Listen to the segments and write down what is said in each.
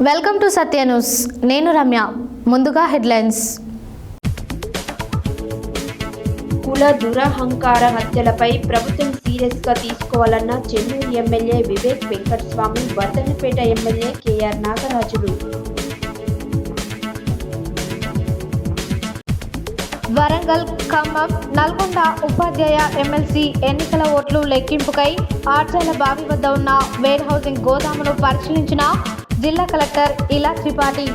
Welcome to Satya news. నేను రమ్య. ముందుగా headlines. కుల దురహంకార హత్యలపై ప్రభుత్వం సీరియస్ గా తీసుకోవాలన్న Chennur MLA Vivek Venkataswamy, Wardhannapet MLA KR నాగరాజులు. వరంగల్, ఖమ్మం, నల్గొండ ఉపాధ్యాయ ఎమ్మెల్సీ ఎన్నికల ఓట్లు లెక్కింపుకై ఆర్జాల బావి వద్ద ఉన్న వేర్ హౌసింగ్ గోదామును పరిశీలించిన జిల్లా కలెక్టర్ ఇలా త్రిపాఠి.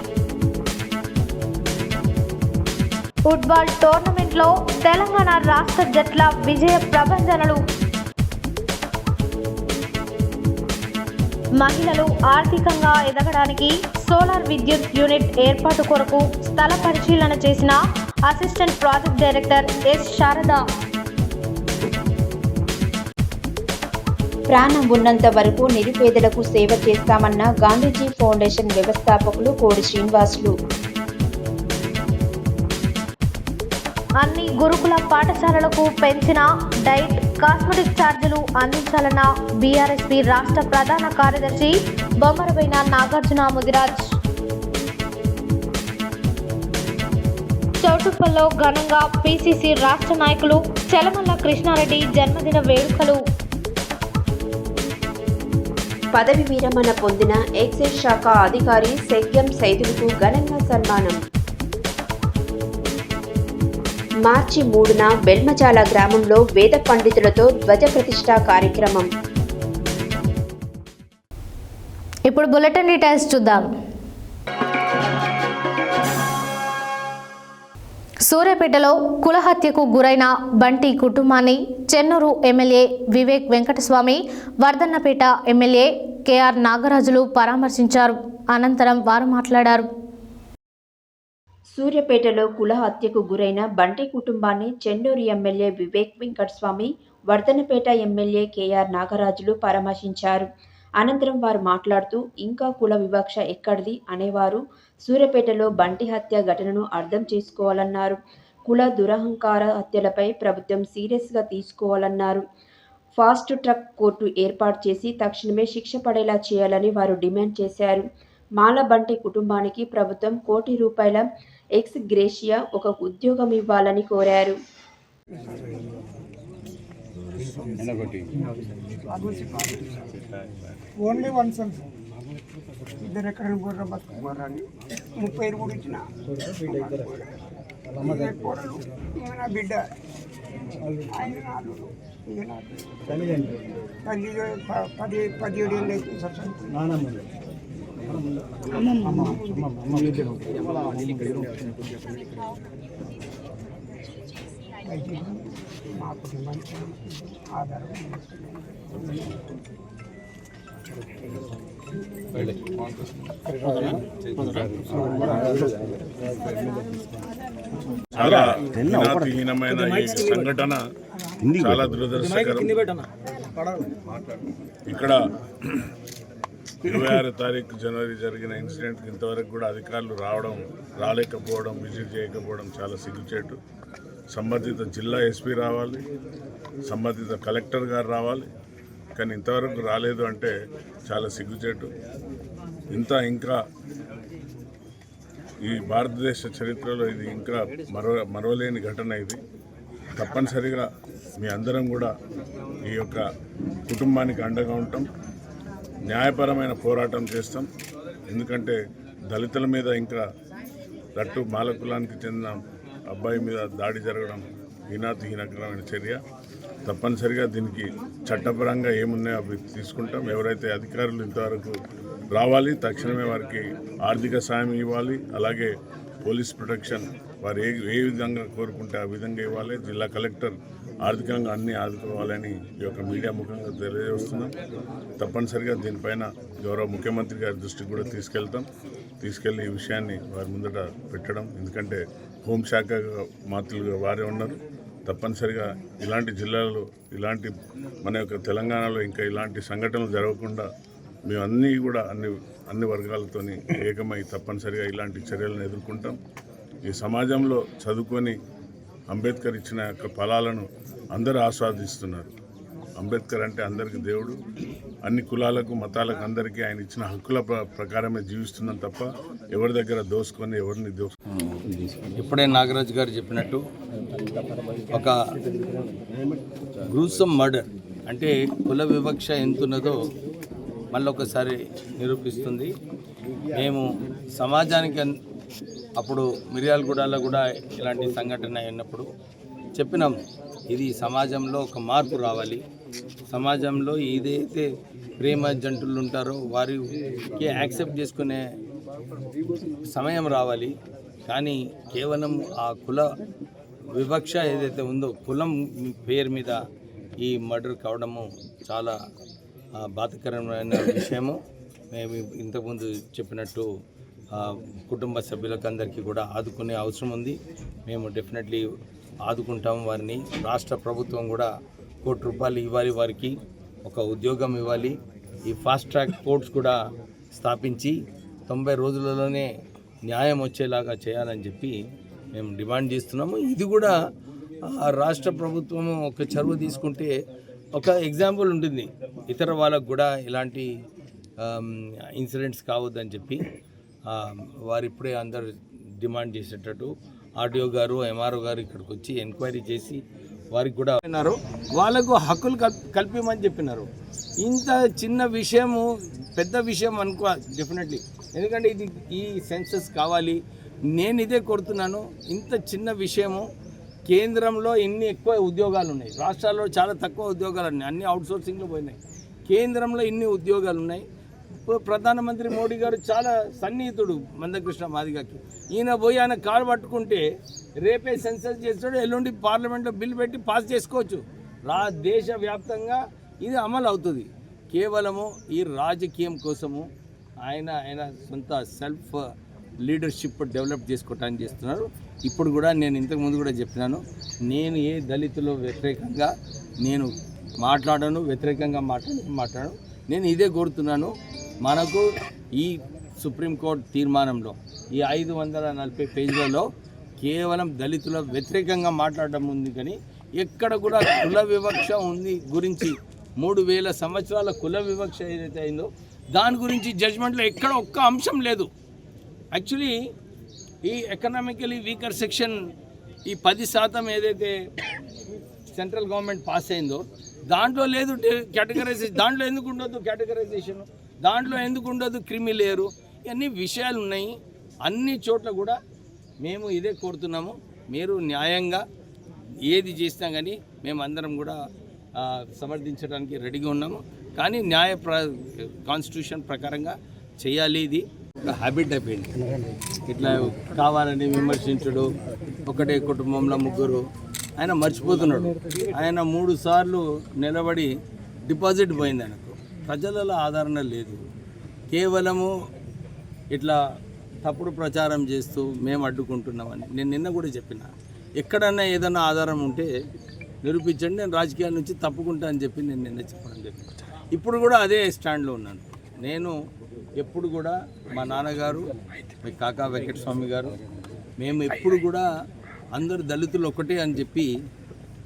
ఫుట్బాల్ టోర్నమెంట్లో తెలంగాణ రాష్ట్ర జట్ల విజయ ప్రభంజనలు. మహిళలు ఆర్థికంగా ఎదగడానికి సోలార్ విద్యుత్ యూనిట్ ఏర్పాటు కొరకు స్థల పరిశీలన చేసిన assistant project director S Sharada. ప్రాణం ఉన్నంత వరకు నిరుపేదలకు సేవ చేస్తామన్న గాంధీజీ ఫౌండేషన్ వ్యవస్థాపకులు కోడి శ్రీనివాసులు. అన్ని గురుకుల పాఠశాలలకు పెంచిన డైట్, కాస్మెటిక్ ఛార్జీలు అందించాలన్న బీఆర్ఎస్పీ రాష్ట్ర ప్రధాన కార్యదర్శి బొమ్మరబోయిన నాగార్జున ముదిరాజ్. చౌటుప్పల్లో ఘనంగా పీసీసీ రాష్ట్ర నాయకులు చలమల్ల కృష్ణారెడ్డి జన్మదిన వేడుకలు. పదవి విరమణ పొందిన ఎక్సైజ్ శాఖ అధికారి సెగ్గం సైదులకు ఘనంగా సన్మానం. మార్చి 3న బెల్మజాల గ్రామంలో వేద పండితులతో ధ్వజ ప్రతిష్ఠా కార్యక్రమం. ఇప్పుడు బులెటిన్ డీటెయిల్స్ చూద్దాం. సూర్యాపేటలో కులహత్యకు గురైన బంటి కుటుంబాన్ని Chennur MLA Vivek Venkataswamy, Wardhannapet MLA KR నాగరాజులు పరామర్శించారు. అనంతరం వారు మాట్లాడారు. సూర్యాపేటలో కుల హత్యకు గురైన బంటి కుటుంబాన్ని Chennur MLA Vivek Venkataswamy, Wardhannapet MLA KR నాగరాజులు పరామర్శించారు. అనంతరం వారు మాట్లాడుతూ, ఇంకా కుల వివక్ష ఎక్కడిది అనేవారు సూర్యాపేటలో బంటి హత్య ఘటనను అర్థం చేసుకోవాలన్నారు. కుల దురహంకార హత్యలపై ప్రభుత్వం సీరియస్గా తీసుకోవాలన్నారు. ఫాస్ట్ ట్రాక్ కోర్టు ఏర్పాటు చేసి తక్షణమే శిక్ష పడేలా చేయాలని వారు డిమాండ్ చేశారు. మాల బంటి కుటుంబానికి ప్రభుత్వం ₹1,00,00,000 ఎక్స్ గ్రేషియా ఒక ఉద్యోగం ఇవ్వాలని కోరారు. ఓన్లీ వన్ సన్, ఇద్దరు ఎక్కడ బతుకుని 30 కూడా ఇచ్చిన కోడలు, నా బిడ్డ, ఆయన నాలుగు, తల్లి 17 ఏళ్ళు అయితే సత్సంగి మా కుటుంబానికి ఆధారం. చాలా హీనమైన ఈ సంఘటన చాలా దురదృష్టకరం. ఇక్కడ 26 తారీఖు జనవరి జరిగిన ఇన్సిడెంట్కి ఇంతవరకు కూడా అధికారులు రాలేకపోవడం, విజిట్ చేయకపోవడం చాలా సిగ్గుచేటు. సంబంధిత జిల్లా ఎస్పీ రావాలి, సంబంధిత కలెక్టర్ గారు రావాలి, కానీ ఇంతవరకు రాలేదు అంటే చాలా సిగ్గుచేటు. ఇంకా ఈ భారతదేశ చరిత్రలో ఇది ఇంకా మరవలేని ఘటన. ఇది తప్పనిసరిగా మీ అందరం కూడా ఈ యొక్క కుటుంబానికి అండగా ఉంటాం, న్యాయపరమైన పోరాటం చేస్తాం. ఎందుకంటే దళితుల మీద ఇంకా రట్టు మాల కులానికి చెందిన అబ్బాయి మీద దాడి జరగడం హీనకరమైన చర్య. తప్పనిసరిగా దీనికి చట్టపరంగా ఏమున్నాయో అవి తీసుకుంటాం. ఎవరైతే అధికారులు ఇంతవరకు రావాలి, తక్షణమే వారికి ఆర్థిక సాయం ఇవ్వాలి. అలాగే పోలీస్ ప్రొటెక్షన్ వారు ఏ విధంగా కోరుకుంటే ఆ విధంగా ఇవ్వాలి. జిల్లా కలెక్టర్ ఆర్థికంగా అన్నీ ఆదుకోవాలని ఈ యొక్క మీడియా ముఖంగా తెలియజేస్తున్నాం. తప్పనిసరిగా దీనిపైన గౌరవ ముఖ్యమంత్రి గారి దృష్టికి కూడా తీసుకెళ్లి ఈ విషయాన్ని వారి ముందట పెట్టడం. ఎందుకంటే హోంశాఖ మాత్రులుగా వారే ఉన్నారు. తప్పనిసరిగా ఇలాంటి జిల్లాలో, ఇలాంటి మన యొక్క తెలంగాణలో ఇంకా ఇలాంటి సంఘటనలు జరగకుండా మేము అన్ని వర్గాలతోని ఏకమై తప్పనిసరిగా ఇలాంటి చర్యలను ఎదుర్కొంటాం. ఈ సమాజంలో చదువుకొని అంబేద్కర్ ఇచ్చిన యొక్క ఫలాలను అందరూ ఆస్వాదిస్తున్నారు. అంబేద్కర్ అంటే అందరికీ దేవుడు. అన్ని కులాలకు మతాలకు అందరికీ ఆయన ఇచ్చిన హక్కుల ప్రకారమే జీవిస్తున్నాం తప్ప ఎవరి దగ్గర దోసుకొని ఎవరిని ఇప్పుడే నాగరాజు గారు చెప్పినట్టు ఒక గ్రూసమ్ మర్డర్ అంటే కుల వివక్ష ఎంతున్నదో మళ్ళొకసారి నిరూపిస్తుంది. మేము సమాజానికి అప్పుడు మిర్యాలగూడలో కూడా ఇలాంటి సంఘటన అయినప్పుడు చెప్పినాం, ఇది సమాజంలో ఒక మార్పు రావాలి, సమాజంలో ఏదైతే ప్రేమ జంటలు ఉంటారో వారికి యాక్సెప్ట్ చేసుకునే సమయం రావాలి. కానీ కేవలం ఆ కుల వివక్ష ఏదైతే ఉందో కులం పేరు మీద ఈ మర్డర్ కావడము చాలా బాధాకరమైన విషయము. మేము ఇంతకుముందు చెప్పినట్టు కుటుంబ సభ్యులకు అందరికీ కూడా ఆదుకునే అవసరం ఉంది. మేము డెఫినెట్లీ ఆదుకుంటాం వారిని. రాష్ట్ర ప్రభుత్వం కూడా ₹1 కోటి ఇవ్వాలి, వారికి ఒక ఉద్యోగం ఇవ్వాలి. ఈ ఫాస్ట్ ట్రాక్ కోర్ట్స్ కూడా స్థాపించి 90 రోజులలోనే న్యాయం వచ్చేలాగా చేయాలని చెప్పి మేము డిమాండ్ చేస్తున్నాము. ఇది కూడా రాష్ట్ర ప్రభుత్వం ఒక చొరవ తీసుకుంటే ఒక ఎగ్జాంపుల్ ఉంటుంది, ఇతర వాళ్ళకు కూడా ఇలాంటి ఇన్సిడెంట్స్ కావద్దని చెప్పి వారు ఇప్పుడే అందరు డిమాండ్ చేసేటట్టు ఆర్డీఓ గారు ఎంఆర్ఓ గారు ఇక్కడికి వచ్చి ఎంక్వైరీ చేసి వారికి కూడా అన్నారు, వాళ్ళకు హక్కులు కల్పించమని చెప్పినారు. ఇంత చిన్న విషయము పెద్ద విషయం అనుకో డెఫినెట్లీ, ఎందుకంటే ఇది ఈ సెన్సస్ కావాలి. నేను ఇదే కోరుతున్నాను, ఇంత చిన్న విషయము కేంద్రంలో ఇన్ని ఎక్కువ ఉద్యోగాలు ఉన్నాయి, రాష్ట్రాల్లో చాలా తక్కువ ఉద్యోగాలు ఉన్నాయి, అన్ని అవుట్సోర్సింగ్లో పోయినాయి. కేంద్రంలో ఇన్ని ఉద్యోగాలు ఉన్నాయి. ప్రధానమంత్రి మోడీ గారు చాలా సన్నిహితుడు మందకృష్ణ మాదిగకి. ఈయన పోయి ఆయన కాలు పట్టుకుంటే రేపే సెన్సస్ చేస్తాడు, ఎల్లుండి పార్లమెంట్లో బిల్లు పెట్టి పాస్ చేసుకోవచ్చు. దేశవ్యాప్తంగా ఇది అమలు అవుతుంది. కేవలము ఈ రాజకీయం కోసము ఆయన సొంత సెల్ఫ్ లీడర్షిప్ డెవలప్ చేసుకోవటానికి చేస్తున్నారు. ఇప్పుడు కూడా నేను ఇంతకుముందు కూడా చెప్పినాను, నేను ఏ దళితుల వ్యతిరేకంగా నేను మాట్లాడను, వ్యతిరేకంగా మాట్లాడను. నేను ఇదే కోరుతున్నాను, మనకు ఈ సుప్రీంకోర్టు తీర్మానంలో ఈ 540 పేజీలలో కేవలం దళితుల వ్యతిరేకంగా మాట్లాడడం ఉంది, కానీ ఎక్కడ కూడా కుల వివక్ష ఉంది గురించి 3000 సంవత్సరాల కుల వివక్ష ఏదైతే అయిందో దాని గురించి జడ్జ్మెంట్లో ఎక్కడ ఒక్క అంశం లేదు. యాక్చువల్లీ ఈ ఎకనామికలీ వీకర్ సెక్షన్ ఈ 10% ఏదైతే సెంట్రల్ గవర్నమెంట్ పాస్ అయిందో దాంట్లో లేదు కేటగరైజేషన్, దాంట్లో ఎందుకు ఉండదు కేటగరైజేషన్, దాంట్లో ఎందుకు ఉండదు క్రిమి లేయరు, ఇవన్నీ విషయాలు ఉన్నాయి. అన్ని చోట్ల కూడా మేము ఇదే కోరుతున్నాము, మీరు న్యాయంగా ఏది చేసినా కానీ మేము అందరం కూడా సమర్థించడానికి రెడీగా ఉన్నాము. కానీ కాన్స్టిట్యూషన్ ప్రకారంగా చేయాలి. ఇది ఒక హ్యాబిట్ అయిపోయింది, ఇట్లా కావాలని విమర్శించడు. ఒకటే కుటుంబంలో ముగ్గురు, ఆయన మర్చిపోతున్నాడు. ఆయన 3 సార్లు నిలబడి డిపాజిట్ పోయింది, ఆయనకు ప్రజలలో ఆదరణ లేదు. కేవలము ఇట్లా తప్పుడు ప్రచారం చేస్తూ మేము అడ్డుకుంటున్నామని నేను నిన్న కూడా చెప్పిన, ఎక్కడన్నా ఏదన్నా ఆధారం ఉంటే నిరూపించండి, నేను రాజకీయాల నుంచి తప్పుకుంటా అని చెప్పి నేను నిన్న చెప్పడం జరిగింది. ఇప్పుడు కూడా అదే స్టాండ్లో ఉన్నాను. నేను ఎప్పుడు కూడా మా నాన్నగారు, మీ కాకా వెంకటస్వామి గారు, మేము ఎప్పుడు కూడా అందరు దళితులు ఒకటే అని చెప్పి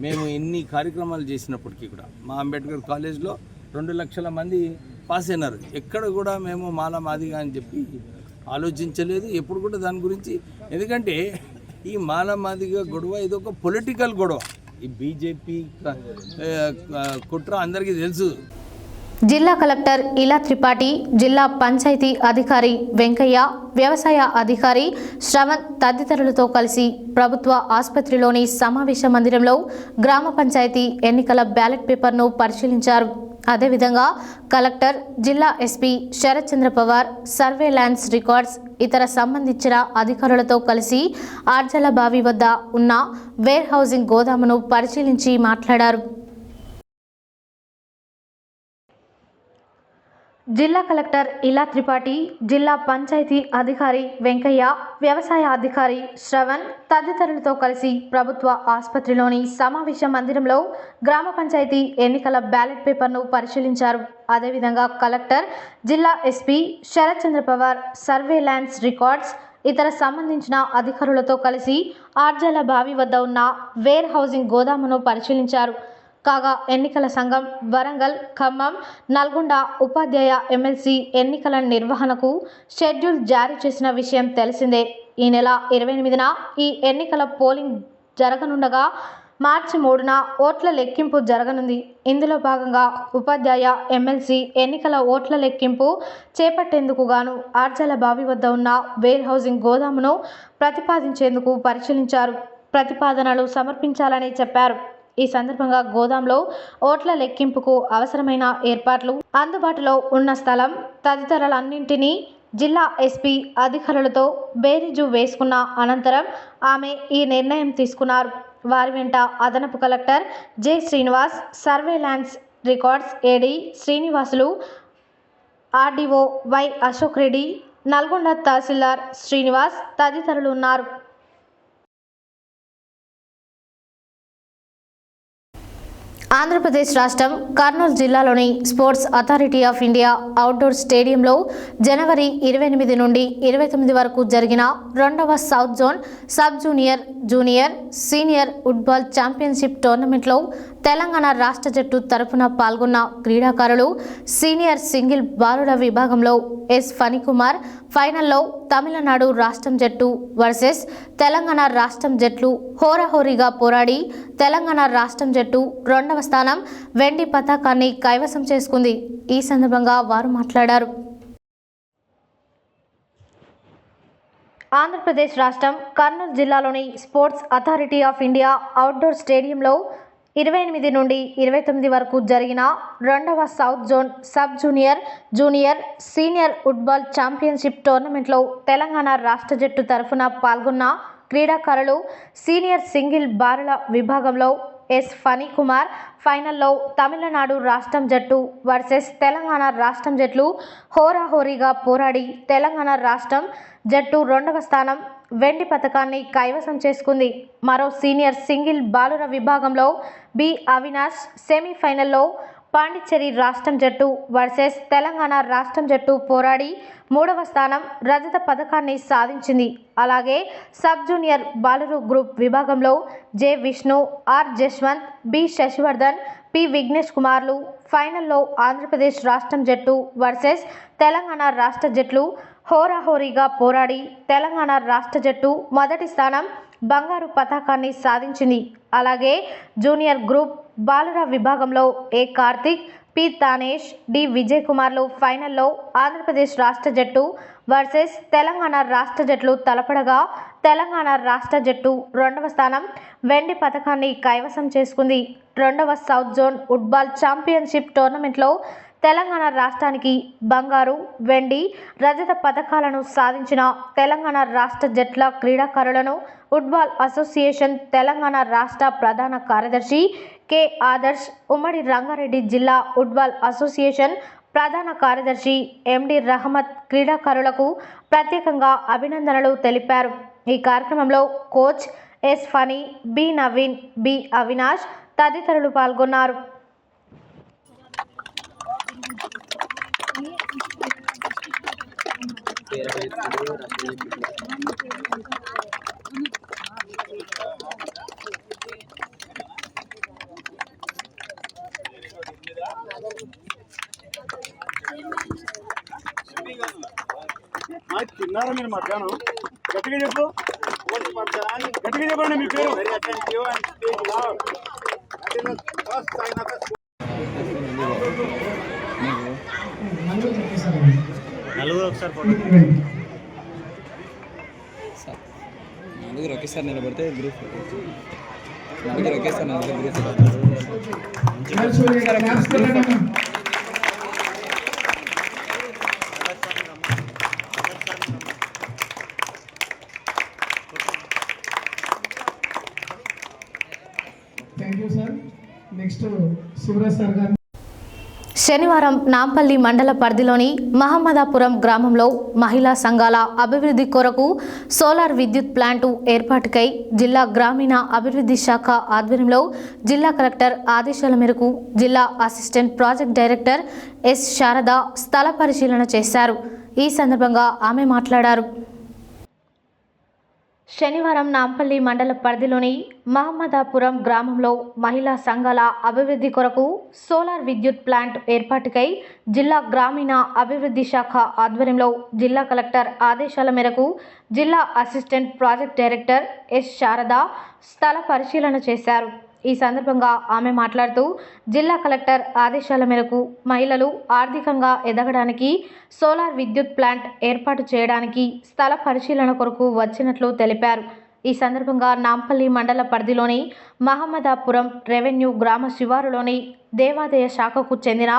మేము ఎన్ని కార్యక్రమాలు చేసినప్పటికీ కూడా మా అంబేద్కర్ కాలేజ్లో 2 లక్షల మంది పాస్ అయినారు. ఎక్కడ కూడా మేము మాదిగా అని చెప్పి ఆలోచించలేదు ఎప్పుడు కూడా దాని గురించి. ఎందుకంటే ఈ మాదిగా గొడవ ఇది ఒక పొలిటికల్ గొడవ, ఈ బీజేపీ కుట్ర అందరికీ తెలుసు. జిల్లా కలెక్టర్ ఇలా త్రిపాఠి, జిల్లా పంచాయతీ అధికారి వెంకయ్య, వ్యవసాయ అధికారి శ్రవణ్ తదితరులతో కలిసి ప్రభుత్వ ఆసుపత్రిలోని సమావేశ మందిరంలో గ్రామ పంచాయతీ ఎన్నికల బ్యాలెట్ పేపర్ను పరిశీలించారు. అదేవిధంగా కలెక్టర్, జిల్లా ఎస్పీ శరత్ చంద్ర పవార్, సర్వేలాన్స్ రికార్డ్స్ ఇతర సంబంధించిన అధికారులతో కలిసి ఆర్జల బావి వద్ద ఉన్న వేర్ హౌసింగ్ గోదామును పరిశీలించి మాట్లాడారు. జిల్లా కలెక్టర్ ఇలా త్రిపాఠి, జిల్లా పంచాయతీ అధికారి వెంకయ్య, వ్యవసాయ అధికారి శ్రవణ్ తదితరులతో కలిసి ప్రభుత్వ ఆసుపత్రిలోని సమావేశ మందిరంలో గ్రామ పంచాయతీ ఎన్నికల బ్యాలెట్ పేపర్ను పరిశీలించారు. అదేవిధంగా కలెక్టర్, జిల్లా ఎస్పీ శరత్ చంద్ర పవార్, సర్వేలాన్స్ రికార్డ్స్ ఇతర సంబంధించిన అధికారులతో కలిసి ఆర్జల బావి వద్ద ఉన్న వేర్ హౌసింగ్ గోదామును పరిశీలించారు. కాగా ఎన్నికల సంఘం వరంగల్, ఖమ్మం, నల్గొండ ఉపాధ్యాయ ఎమ్మెల్సీ ఎన్నికల నిర్వహణకు షెడ్యూల్ జారీ చేసిన విషయం తెలిసిందే. ఈ నెల 28న ఈ ఎన్నికల పోలింగ్ జరగనుండగా మార్చి 3న ఓట్ల లెక్కింపు జరగనుంది. ఇందులో భాగంగా ఉపాధ్యాయ ఎమ్మెల్సీ ఎన్నికల ఓట్ల లెక్కింపు చేపట్టేందుకు గాను ఆర్జాల బావి వద్ద ఉన్న వేర్ హౌసింగ్ గోదామును ప్రతిపాదించేందుకు పరిశీలించారు. ప్రతిపాదనలు సమర్పించాలని చెప్పారు. ఈ సందర్భంగా గోదాంలో ఓట్ల లెక్కింపుకు అవసరమైన ఏర్పాట్లు, అందుబాటులో ఉన్న స్థలం తదితరాలన్నింటినీ జిల్లా ఎస్పీ అధికారులతో బేరీజు వేసుకున్న అనంతరం ఆమె ఈ నిర్ణయం తీసుకున్నారు. వారి వెంట అదనపు collector J. Srinivas, సర్వేలాన్స్ records AD Srinivasulu, RDO why. Ashok Reddy, Nalgonda తహసీల్దార్ శ్రీనివాస్ తదితరులు ఉన్నారు. ఆంధ్రప్రదేశ్ రాష్ట్రం కర్నూలు జిల్లాలోని sports authority of India outdoor స్టేడియంలో జనవరి 28 నుండి 29 వరకు జరిగిన 2వ south zone sub junior, junior, senior football championship టోర్నమెంట్లో తెలంగాణ రాష్ట్ర జట్టు తరపున పాల్గొన్న క్రీడాకారులు సీనియర్ సింగిల్ బాలుర విభాగంలో ఎస్. ఫణికుమార్ ఫైనల్లో తమిళనాడు రాష్ట్రం జట్టు వర్సెస్ తెలంగాణ రాష్ట్రం జట్లు హోరాహోరీగా పోరాడి తెలంగాణ రాష్ట్రం జట్టు 2వ స్థానం వెండి పతాకాన్ని కైవసం చేసుకుంది. ఈ సందర్భంగా వారు మాట్లాడారు. ఆంధ్రప్రదేశ్ రాష్ట్రం కర్నూలు జిల్లాలోని sports authority of India outdoor స్టేడియంలో 28 నుండి 29 వరకు జరిగిన 2వ south zone sub junior, junior, senior football championship టోర్నమెంట్లో తెలంగాణ రాష్ట్ర జట్టు తరఫున పాల్గొన్న క్రీడాకారులు సీనియర్ సింగిల్ బాలుల విభాగంలో ఎస్. ఫణికుమార్ ఫైనల్లో తమిళనాడు రాష్ట్రం జట్టు వర్సెస్ తెలంగాణ రాష్ట్రం జట్లు హోరాహోరీగా పోరాడి తెలంగాణ రాష్ట్రం జట్టు 2వ స్థానం వెండి పతకాన్ని కైవసం చేసుకుంది. మరో సీనియర్ సింగిల్ బాలుర విభాగంలో బి. అవినాష్ సెమీఫైనల్లో పాండిచ్చేరి రాష్ట్రం జట్టు వర్సెస్ తెలంగాణ రాష్ట్రం జట్టు పోరాడి 3వ స్థానం రజత పథకాన్ని సాధించింది. అలాగే సబ్ జూనియర్ బాలురు గ్రూప్ విభాగంలో J. Vishnu, are. Jaswanth, B. Shashivardhan, P. Vignesh కుమార్లు ఫైనల్లో ఆంధ్రప్రదేశ్ రాష్ట్రం జట్టు వర్సెస్ తెలంగాణ రాష్ట్ర జట్లు హోరాహోరీగా పోరాడి తెలంగాణ రాష్ట్ర జట్టు మొదటి స్థానం బంగారు పతాకాన్ని సాధించింది. అలాగే జూనియర్ గ్రూప్ బాలుర విభాగంలో ఏ. కార్తిక్, పి. తానేష్, డి. విజయ్ కుమార్లు ఫైనల్లో ఆంధ్రప్రదేశ్ రాష్ట్ర జట్టు వర్సెస్ తెలంగాణ రాష్ట్ర జట్లు తలపడగా తెలంగాణ రాష్ట్ర జట్టు 2వ స్థానం వెండి పతకాన్ని కైవసం చేసుకుంది. 2వ సౌత్ జోన్ ఫుట్బాల్ ఛాంపియన్షిప్ టోర్నమెంట్లో తెలంగాణ రాష్ట్రానికి బంగారు, వెండి, రజత పథకాలను సాధించిన తెలంగాణ రాష్ట్ర జట్ల క్రీడాకారులను ఫుట్బాల్ అసోసియేషన్ తెలంగాణ రాష్ట్ర ప్రధాన కార్యదర్శి కె. ఆదర్శ్, ఉమ్మడి రంగారెడ్డి జిల్లా ఫుట్బాల్ అసోసియేషన్ ప్రధాన కార్యదర్శి ఎండి రహమత్ క్రీడాకారులకు ప్రత్యేకంగా అభినందనలు తెలిపారు. ఈ కార్యక్రమంలో coach S. Phani, B. Naveen, B. Avinash తదితరులు పాల్గొన్నారు. తిన్నారా మీరు మధ్యాహ్నం? గట్టిగా చెప్పు, గట్టిగా చెప్పండి మీ పేరు. నలుగురు ఒకసారి నలుగురు ఒకేసారి నిలబడితే గ్రూప్, నలుగురు ఒకేసారి నిలబడితే గ్రూప్. శనివారం నాంపల్లి మండల పరిధిలోని మహమ్మదాపురం గ్రామంలో మహిళా సంఘాల అభివృద్ధి కొరకు సోలార్ విద్యుత్ ప్లాంటు ఏర్పాటుకై జిల్లా గ్రామీణ అభివృద్ధి శాఖ ఆధ్వర్యంలో జిల్లా కలెక్టర్ ఆదేశాల మేరకు జిల్లా assistant project director S. Sharada స్థల పరిశీలన చేశారు. ఈ సందర్భంగా ఆమె మాట్లాడారు. శనివారం నాంపల్లి మండల పరిధిలోని మహమ్మదాపురం గ్రామంలో మహిళా సంఘాల అభివృద్ధి కొరకు సోలార్ విద్యుత్ ప్లాంట్ ఏర్పాటుకై జిల్లా గ్రామీణ అభివృద్ధి శాఖ ఆధ్వర్యంలో జిల్లా కలెక్టర్ ఆదేశాల మేరకు జిల్లా assistant project director S Sharada స్థల పరిశీలన చేశారు. ఈ సందర్భంగా ఆమె మాట్లాడుతూ జిల్లా కలెక్టర్ ఆదేశాల మేరకు మహిళలు ఆర్థికంగా ఎదగడానికి సోలార్ విద్యుత్ ప్లాంట్ ఏర్పాటు చేయడానికి స్థల పరిశీలన కొరకు వచ్చినట్లు తెలిపారు. ఈ సందర్భంగా నాంపల్లి మండల పరిధిలోని మహమ్మదాపురం రెవెన్యూ గ్రామ శివారులోని దేవాదాయ శాఖకు చెందిన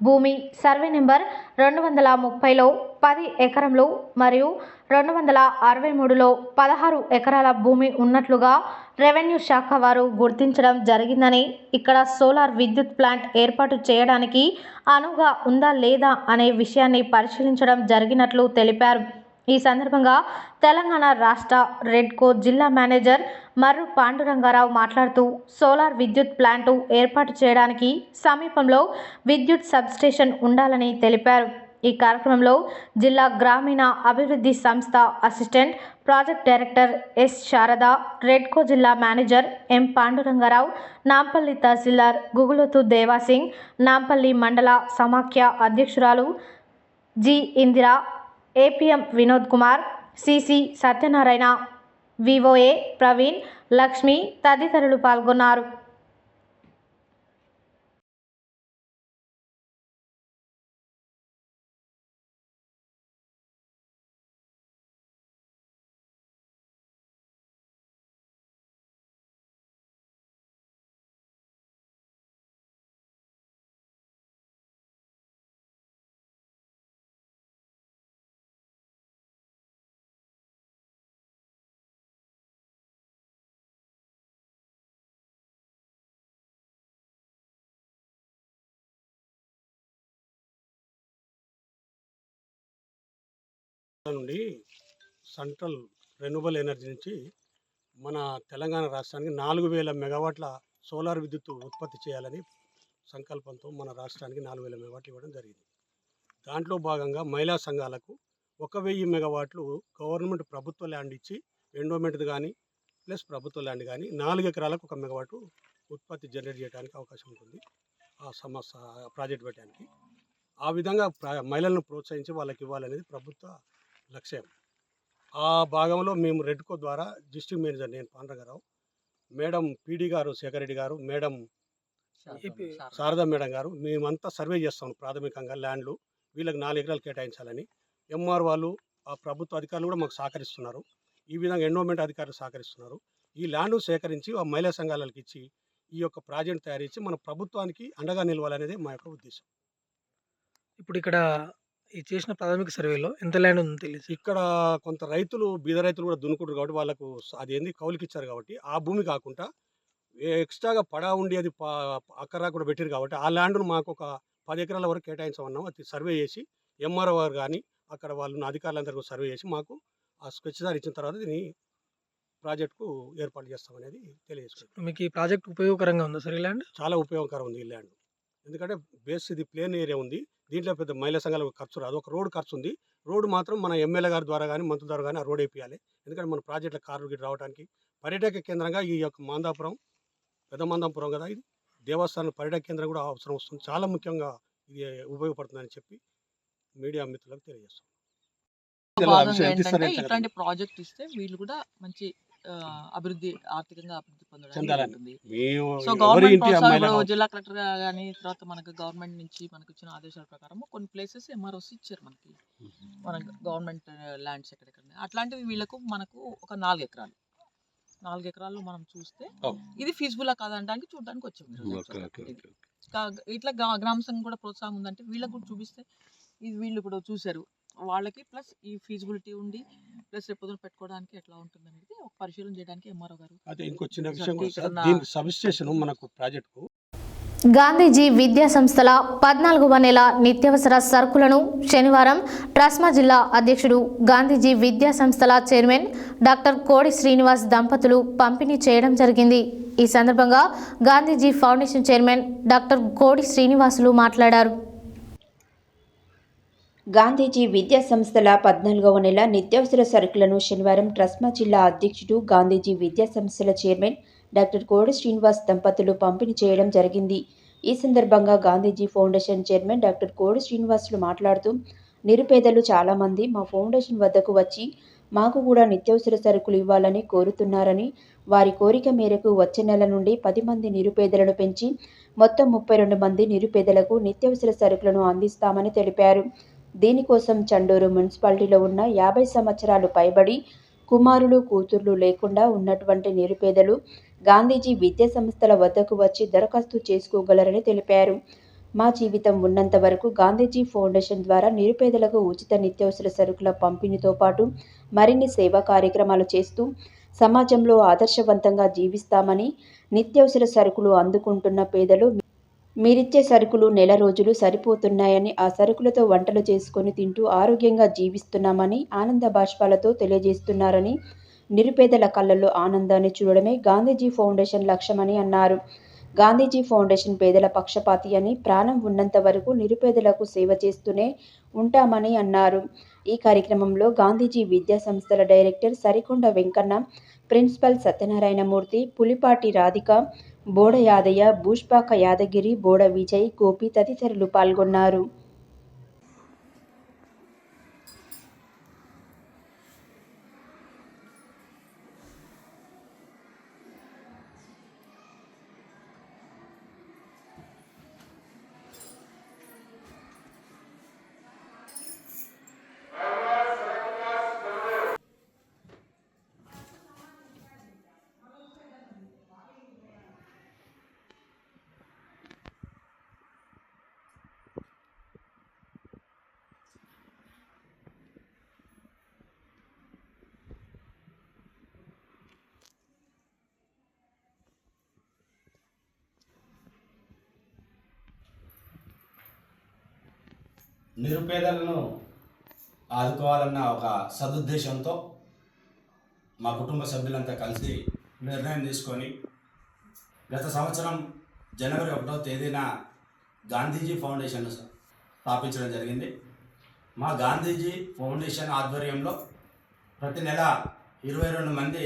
భూమి సర్వే నెంబర్ 230లో 10 ఎకరంలో మరియు 263లో 16 ఎకరాల భూమి ఉన్నట్లుగా రెవెన్యూ శాఖ వారు గుర్తించడం జరిగిందని, ఇక్కడ సోలార్ విద్యుత్ ప్లాంట్ ఏర్పాటు చేయడానికి అనువుగా ఉందా లేదా అనే విషయాన్ని పరిశీలించడం జరిగినట్లు తెలిపారు. ఈ సందర్భంగా తెలంగాణ రాష్ట్ర రెడ్కో జిల్లా మేనేజర్ మర్రు పాండురంగారావు మాట్లాడుతూ సోలార్ విద్యుత్ ప్లాంటు ఏర్పాటు చేయడానికి సమీపంలో విద్యుత్ సబ్స్టేషన్ ఉండాలని తెలిపారు. ఈ కార్యక్రమంలో జిల్లా గ్రామీణ అభివృద్ధి సంస్థ assistant project director S Sharada, Redco జిల్లా మేనేజర్ ఎం పాండురంగారావు, నాంపల్లి తహసీల్దార్ గుగులోతు దేవాసింగ్, నాంపల్లి మండల సమాఖ్య అధ్యక్షురాలు G Indira, APM Vinod Kumar, CC Satyanarayana, VOA Praveen, Lakshmi తదితరులు పాల్గొన్నారు. నుండి సెంట్రల్ రెన్యూబుల్ ఎనర్జీ నుంచి మన తెలంగాణ రాష్ట్రానికి 4000 మెగావాట్ల సోలార్ విద్యుత్ ఉత్పత్తి చేయాలని సంకల్పంతో మన రాష్ట్రానికి 4000 మెగావాట్లు ఇవ్వడం జరిగింది. దాంట్లో భాగంగా మహిళా సంఘాలకు 1000 మెగావాట్లు గవర్నమెంట్ ప్రభుత్వ ల్యాండ్ ఇచ్చి ఎండోమెంట్ కానీ ప్లస్ ప్రభుత్వ ల్యాండ్ కానీ 4 ఎకరాలకు 1 మెగావాటు ఉత్పత్తి జనరేట్ చేయడానికి అవకాశం ఉంటుంది ఆ సమస్య ప్రాజెక్ట్ పెట్టడానికి. ఆ విధంగా మహిళలను ప్రోత్సహించి వాళ్ళకి ఇవ్వాలనేది ప్రభుత్వ లక్ష్యం. ఆ భాగంలో మేము రెడ్కో ద్వారా డిస్ట్రిక్ట్ మేనేజర్ నేను పాండ్రంగారావు, మేడం పీడీ గారు శేఖర్ రెడ్డి గారు, మేడం శారదా మేడం గారు మేమంతా సర్వే చేస్తాం. ప్రాథమికంగా ల్యాండ్లు వీళ్ళకి 4 ఎకరాలు కేటాయించాలని ఎంఆర్ వాళ్ళు ఆ ప్రభుత్వ అధికారులు కూడా మాకు సహకరిస్తున్నారు. ఈ విధంగా ఎండోమెంట్ అధికారులు సహకరిస్తున్నారు. ఈ ల్యాండ్ సేకరించి ఆ మహిళా సంఘాలకు ఇచ్చి ఈ యొక్క ప్రాజెక్ట్ తయారు చేసి మన ప్రభుత్వానికి అండగా నిలవాలనేది మా యొక్క ఉద్దేశం. ఇప్పుడు ఇక్కడ ఈ చేసిన ప్రాథమిక సర్వేలో ఎంత ల్యాండ్ ఉందో తెలియదు. ఇక్కడ కొంత రైతులు బీద రైతులు కూడా దున్నుకుంటారు కాబట్టి వాళ్ళకు అదేంది కౌలుకి ఇచ్చారు కాబట్టి ఆ భూమి కాకుండా ఎక్స్ట్రాగా పడా ఉండి అది అక్కరా కూడా పెట్టారు కాబట్టి ఆ ల్యాండ్ను మాకు ఒక 10 ఎకరాల వరకు కేటాయించమన్నాం. అది సర్వే చేసి ఎంఆర్ఓ గారు కానీ అక్కడ వాళ్ళు అధికారులందరూ సర్వే చేసి మాకు ఆ స్కెచ్ దారి ఇచ్చిన తర్వాత దీన్ని ప్రాజెక్టుకు ఏర్పాటు చేస్తామనేది తెలియజేసుకుంటాం. మీకు ఈ ప్రాజెక్ట్ ఉపయోగకరంగా ఉందా సార్? ఈ ల్యాండ్ చాలా ఉపయోగకరం ఉంది ఈ ల్యాండ్. ఎందుకంటే బేస్ ఇది ప్లేన్ ఏరియా ఉంది. దీంట్లో పెద్ద మహిళా సంఘాలకు ఖర్చు రాదు. ఒక రోడ్ ఖర్చు ఉంది. రోడ్డు మాత్రం మన ఎమ్మెల్యే గారి ద్వారా కానీ మంత్రి ద్వారా కానీ ఆ రోడ్ వేయాలి. ఎందుకంటే మన ప్రాజెక్టుల కార్లు గిట్ల రావడానికి పర్యాటక కేంద్రంగా ఈ యొక్క మందాపురం పెద్ద మందాపురం కదా, ఇది దేవస్థానం పర్యాటక కేంద్రం కూడా అవసరం వస్తుంది. చాలా ముఖ్యంగా ఇది ఉపయోగపడుతుందని చెప్పి మీడియా మిత్రులకు తెలియజేస్తాం. ఇట్లాంటి ప్రాజెక్ట్ ఇస్తే వీళ్ళు కూడా మంచి అభివృద్ధి ఆర్థికంగా అభివృద్ధి పొందడానికి. సో గవర్నమెంట్ జిల్లా కలెక్టర్ కానీ తర్వాత మనకు గవర్నమెంట్ నుంచి మనకు ఇచ్చిన ఆదేశాల ప్రకారం కొన్ని ప్లేసెస్ ఎంఆర్ఓస్ ఇచ్చారు మనకి, మన గవర్నమెంట్ ల్యాండ్స్ ఎక్కడెక్కడ అట్లాంటివి వీళ్ళకు మనకు ఒక 4 ఎకరాలు 4 ఎకరాల్లో మనం చూస్తే ఇది ఫీజిబుల్ కాదనడానికి చూడడానికి వచ్చాము. ఇట్లా గ్రామ సంఘం కూడా ప్రోత్సాహం ఉందంటే వీళ్ళకి కూడా చూపిస్తే ఇది వీళ్ళు కూడా చూశారు వాళ్ళకి, ప్లస్ ఈ ఫీజిబిలిటీ ఉండి ప్లస్ రేపు పెట్టుకోవడానికి ఎట్లా ఉంటుంది అనేది ఒక పరిశీలన చేయడానికి ఎంఆర్ఓ గారు. అదే ఇంకో చిన్న విషయం, దీనికి సబ్స్టేషన్ మనకు ప్రాజెక్టుకు గాంధీజీ విద్యా సంస్థల 14వ నెల నిత్యావసర సరుకులను శనివారం ట్రస్మా జిల్లా అధ్యక్షుడు గాంధీజీ విద్యా సంస్థల చైర్మన్ డాక్టర్ కోడి శ్రీనివాస్ దంపతులు పంపిణీ చేయడం జరిగింది. ఈ సందర్భంగా గాంధీజీ ఫౌండేషన్ చైర్మన్ డాక్టర్ కోడి శ్రీనివాసులు మాట్లాడారు. గాంధీజీ విద్యా సంస్థల 14వ నెల నిత్యావసర సరుకులను శనివారం ట్రస్మా జిల్లా అధ్యక్షుడు, గాంధీజీ విద్యా సంస్థల చైర్మన్ డాక్టర్ కోడి శ్రీనివాస్ దంపతులు పంపిణీ చేయడం జరిగింది. ఈ సందర్భంగా గాంధీజీ ఫౌండేషన్ చైర్మన్ డాక్టర్ కోడి శ్రీనివాసులు మాట్లాడుతూ, నిరుపేదలు చాలామంది మా ఫౌండేషన్ వద్దకు వచ్చి మాకు కూడా నిత్యావసర సరుకులు ఇవ్వాలని కోరుతున్నారని, వారి కోరిక మేరకు వచ్చే నెల నుండి 10 మంది నిరుపేదలను పెంచి మొత్తం 32 మంది నిరుపేదలకు నిత్యావసర సరుకులను అందిస్తామని తెలిపారు. దీనికోసం చండూరు మున్సిపాలిటీలో ఉన్న 50 సంవత్సరాలు పైబడి కుమారులు, కూతుర్లు లేకుండా ఉన్నటువంటి నిరుపేదలు గాంధీజీ విద్యా సంస్థల వద్దకు వచ్చి దరఖాస్తు చేసుకోగలరని తెలిపారు. మా జీవితం ఉన్నంత వరకు గాంధీజీ ఫౌండేషన్ ద్వారా నిరుపేదలకు ఉచిత నిత్యావసర సరుకుల పంపిణీతో పాటు మరిన్ని సేవా కార్యక్రమాలు చేస్తూ సమాజంలో ఆదర్శవంతంగా జీవిస్తామని, నిత్యావసర సరుకులు అందుకుంటున్న పేదలు మీరిచ్చే సరుకులు నెల రోజులు సరిపోతున్నాయని, ఆ సరుకులతో వంటలు చేసుకొని తింటూ ఆరోగ్యంగా జీవిస్తున్నామని ఆనంద బాష్పాలతో తెలియజేస్తున్నారని, నిరుపేదల కళ్ళల్లో ఆనందాన్ని చూడడమే గాంధీజీ ఫౌండేషన్ లక్ష్యమని అన్నారు. గాంధీజీ ఫౌండేషన్ పేదల పక్షపాతి అని, ప్రాణం ఉన్నంత వరకు నిరుపేదలకు సేవ చేస్తూనే ఉంటామని అన్నారు. ఈ కార్యక్రమంలో గాంధీజీ విద్యా సంస్థల డైరెక్టర్ సరికొండ వెంకన్న, ప్రిన్సిపల్ సత్యనారాయణమూర్తి, పులిపాటి రాధిక, బోడ యాదయ్య, భూష్పాక యాదగిరి, బోడ విజయ్, గోపి తదితరులు పాల్గొన్నారు. నిరుపేదలను ఆదుకోవాలన్న ఒక సదుద్దేశంతో మా కుటుంబ సభ్యులంతా కలిసి నిర్ణయం తీసుకొని గత సంవత్సరం జనవరి 1వ తేదీన గాంధీజీ ఫౌండేషన్ స్థాపించడం జరిగింది. మా గాంధీజీ ఫౌండేషన్ ఆధ్వర్యంలో ప్రతి నెల 22 మంది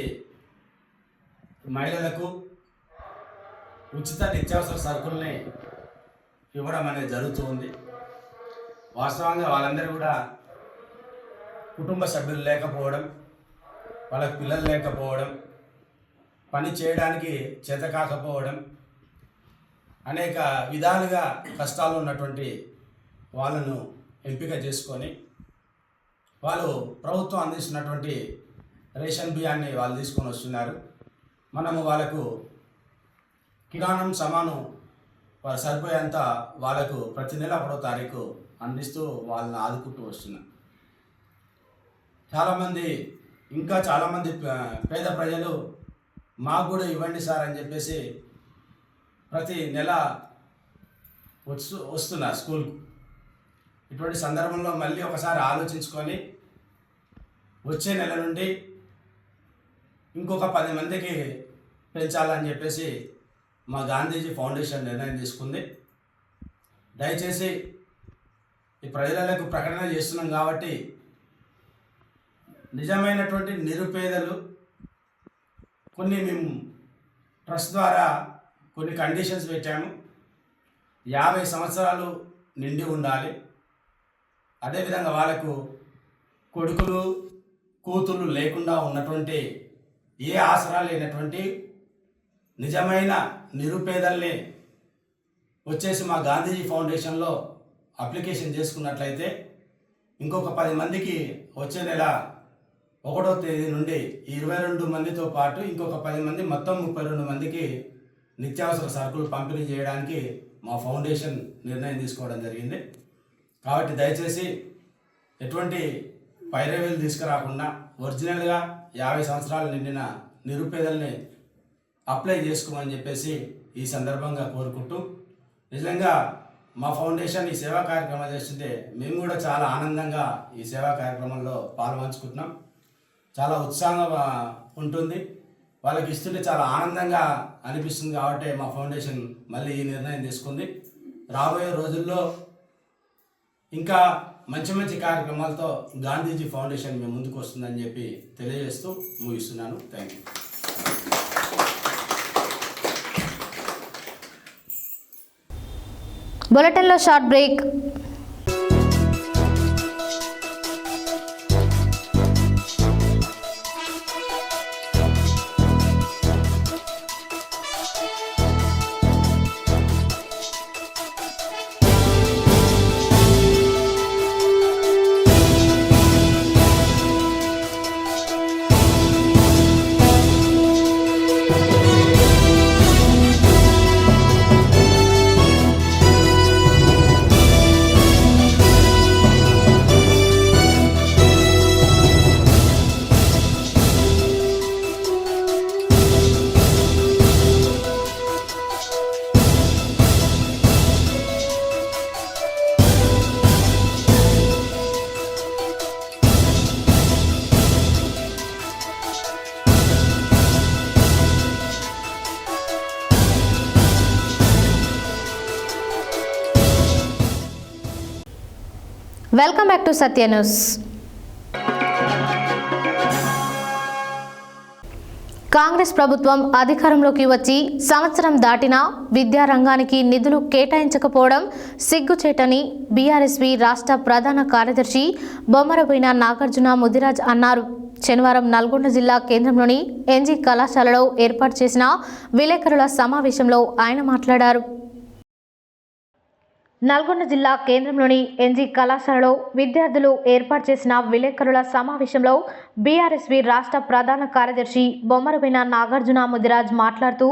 మహిళలకు ఉచిత నిత్యావసర సరుకుల్ని ఇవ్వడం అనేది జరుగుతూ ఉంది. వాస్తవంగా వాళ్ళందరూ కూడా కుటుంబ సభ్యులు లేకపోవడం, వాళ్ళకి పిల్లలు లేకపోవడం, పని చేయడానికి చేత కాకపోవడం, అనేక విధాలుగా కష్టాలు ఉన్నటువంటి వాళ్ళను ఎంపిక చేసుకొని వాళ్ళు ప్రభుత్వం అందిస్తున్నటువంటి రేషన్ బియ్యాన్ని వాళ్ళు తీసుకొని వస్తున్నారు. మనము వాళ్ళకు కిరాణం సామాను వారు సరిపోయేంత వాళ్ళకు ప్రతి నెల 1వ తారీఖు అందిస్తూ వాళ్ళని ఆదుకుంటూ వస్తున్నాం. చాలామంది పేద ప్రజలు మాకు కూడా ఇవ్వండి సార్ అని చెప్పేసి ప్రతి నెల వస్తున్నారు స్కూల్కు. ఇటువంటి సందర్భంలో మళ్ళీ ఒకసారి ఆలోచించుకొని వచ్చే నెల నుండి ఇంకొక 10 మందికి పెంచాలని చెప్పేసి మా గాంధీజీ ఫౌండేషన్ నిర్ణయం తీసుకుంది. దయచేసి ఈ ప్రజలకు ప్రకటన చేస్తున్నాం కాబట్టి నిజమైనటువంటి నిరుపేదలు మేము ట్రస్ట్ ద్వారా కొన్ని కండిషన్స్ పెట్టాము. 50 సంవత్సరాలు నిండి ఉండాలి. అదేవిధంగా వాళ్ళకు కొడుకులు, కూతుళ్ళు లేకుండా ఉన్నటువంటి, ఏ ఆసరా లేనటువంటి నిజమైన నిరుపేదల్ని వచ్చేసి మా గాంధీజీ ఫౌండేషన్లో అప్లికేషన్ చేసుకున్నట్లయితే ఇంకొక 10 మందికి వచ్చే నెల 1వ తేదీ నుండి 22 మందితో పాటు ఇంకొక 10 మంది, మొత్తం 32 మందికి నిత్యావసర సరుకులు పంపిణీ చేయడానికి మా ఫౌండేషన్ నిర్ణయం తీసుకోవడం జరిగింది. కాబట్టి దయచేసి ఎటువంటి పైరవీలు తీసుకురాకుండా ఒరిజినల్గా 50 సంవత్సరాలు నిండిన నిరుపేదల్ని అప్లై చేసుకోమని చెప్పేసి ఈ సందర్భంగా కోరుకుంటూ, నిజంగా మా ఫౌండేషన్ ఈ సేవా కార్యక్రమాలు చేస్తుంటే మేము కూడా చాలా ఆనందంగా ఈ సేవా కార్యక్రమంలో పాల్పంచుకుంటున్నాం. చాలా ఉత్సాహంగా ఉంటుంది. వాళ్ళకి ఇస్తుంటే చాలా ఆనందంగా అనిపిస్తుంది. కాబట్టి మా ఫౌండేషన్ మళ్ళీ ఈ నిర్ణయం తీసుకుంది. రాబోయే రోజుల్లో ఇంకా మంచి మంచి కార్యక్రమాలతో గాంధీజీ ఫౌండేషన్ మేము ముందుకు వస్తుందని చెప్పి తెలియజేస్తూ ముగిస్తున్నాను. Thank you. బులెటిన్లో short break. Welcome back to Satya news. Congress ప్రభుత్వం అధికారంలోకి వచ్చి సంవత్సరం దాటినా విద్యారంగానికి నిధులు కేటాయించకపోవడం సిగ్గుచేటని బీఆర్ఎస్వి రాష్ట్ర ప్రధాన కార్యదర్శి బొమ్మరబోయిన నాగార్జున ముదిరాజ్ అన్నారు. శనివారం నల్గొండ జిల్లా కేంద్రంలోని ఎన్జీ కళాశాలలో ఏర్పాటు చేసిన విలేకరుల సమావేశంలో ఆయన మాట్లాడారు. నల్గొండ జిల్లా కేంద్రంలోని ఎన్జీ కళాశాలలో విద్యార్థులు ఏర్పాటు చేసిన విలేకరుల సమావేశంలో బీఆర్ఎస్వి రాష్ట్ర ప్రధాన కార్యదర్శి బొమ్మరబోయిన నాగార్జున ముదిరాజ్ మాట్లాడుతూ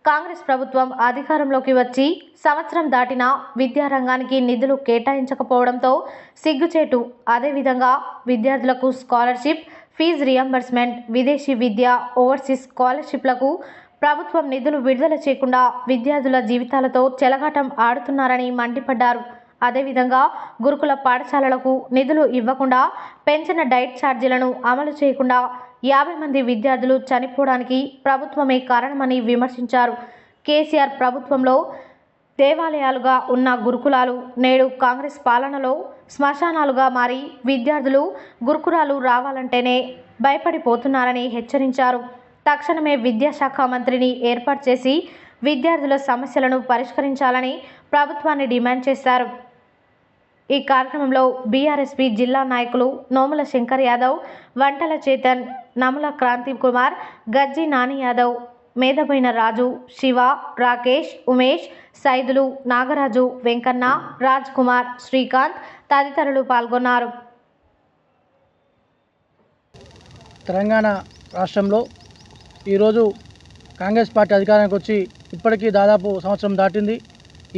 కాంగ్రెస్ ప్రభుత్వం అధికారంలోకి వచ్చి సంవత్సరం దాటినా విద్యారంగానికి నిధులు కేటాయించకపోవడంతో సిగ్గుచేటు. అదేవిధంగా విద్యార్థులకు స్కాలర్షిప్, ఫీజు రియంబర్స్మెంట్, విదేశీ విద్య, ఓవర్సీస్ స్కాలర్షిప్లకు ప్రభుత్వం నిధులు విడుదల చేయకుండా విద్యార్థుల జీవితాలతో చెలగాటం ఆడుతున్నారని మండిపడ్డారు. అదేవిధంగా గురుకుల పాఠశాలలకు నిధులు ఇవ్వకుండా పెంచిన డైట్ ఛార్జీలను అమలు చేయకుండా 50 మంది విద్యార్థులు చనిపోవడానికి ప్రభుత్వమే కారణమని విమర్శించారు. కేసీఆర్ ప్రభుత్వంలో దేవాలయాలుగా ఉన్న గురుకులాలు నేడు కాంగ్రెస్ పాలనలో శ్మశానాలుగా మారి విద్యార్థులు గురుకులాలు రావాలంటేనే భయపడిపోతున్నారని హెచ్చరించారు. తక్షణమే విద్యాశాఖ మంత్రిని ఏర్పాటు చేసి విద్యార్థుల సమస్యలను పరిష్కరించాలని ప్రభుత్వాన్ని డిమాండ్ చేశారు. ఈ కార్యక్రమంలో బీఆర్ఎస్పీ జిల్లా నాయకులు నోముల శంకర్ యాదవ్, వంటల చేతన్, నముల క్రాంతి కుమార్, గజ్జి నాని యాదవ్, మేధబోయిన రాజు, శివ, రాకేష్, ఉమేష్, సైదులు, నాగరాజు, వెంకన్న, రాజ్ కుమార్, శ్రీకాంత్ తదితరులు పాల్గొన్నారు. తెలంగాణ రాష్ట్రంలో ఈరోజు కాంగ్రెస్ పార్టీ అధికారానికి వచ్చి ఇప్పటికీ దాదాపు సంవత్సరం దాటింది.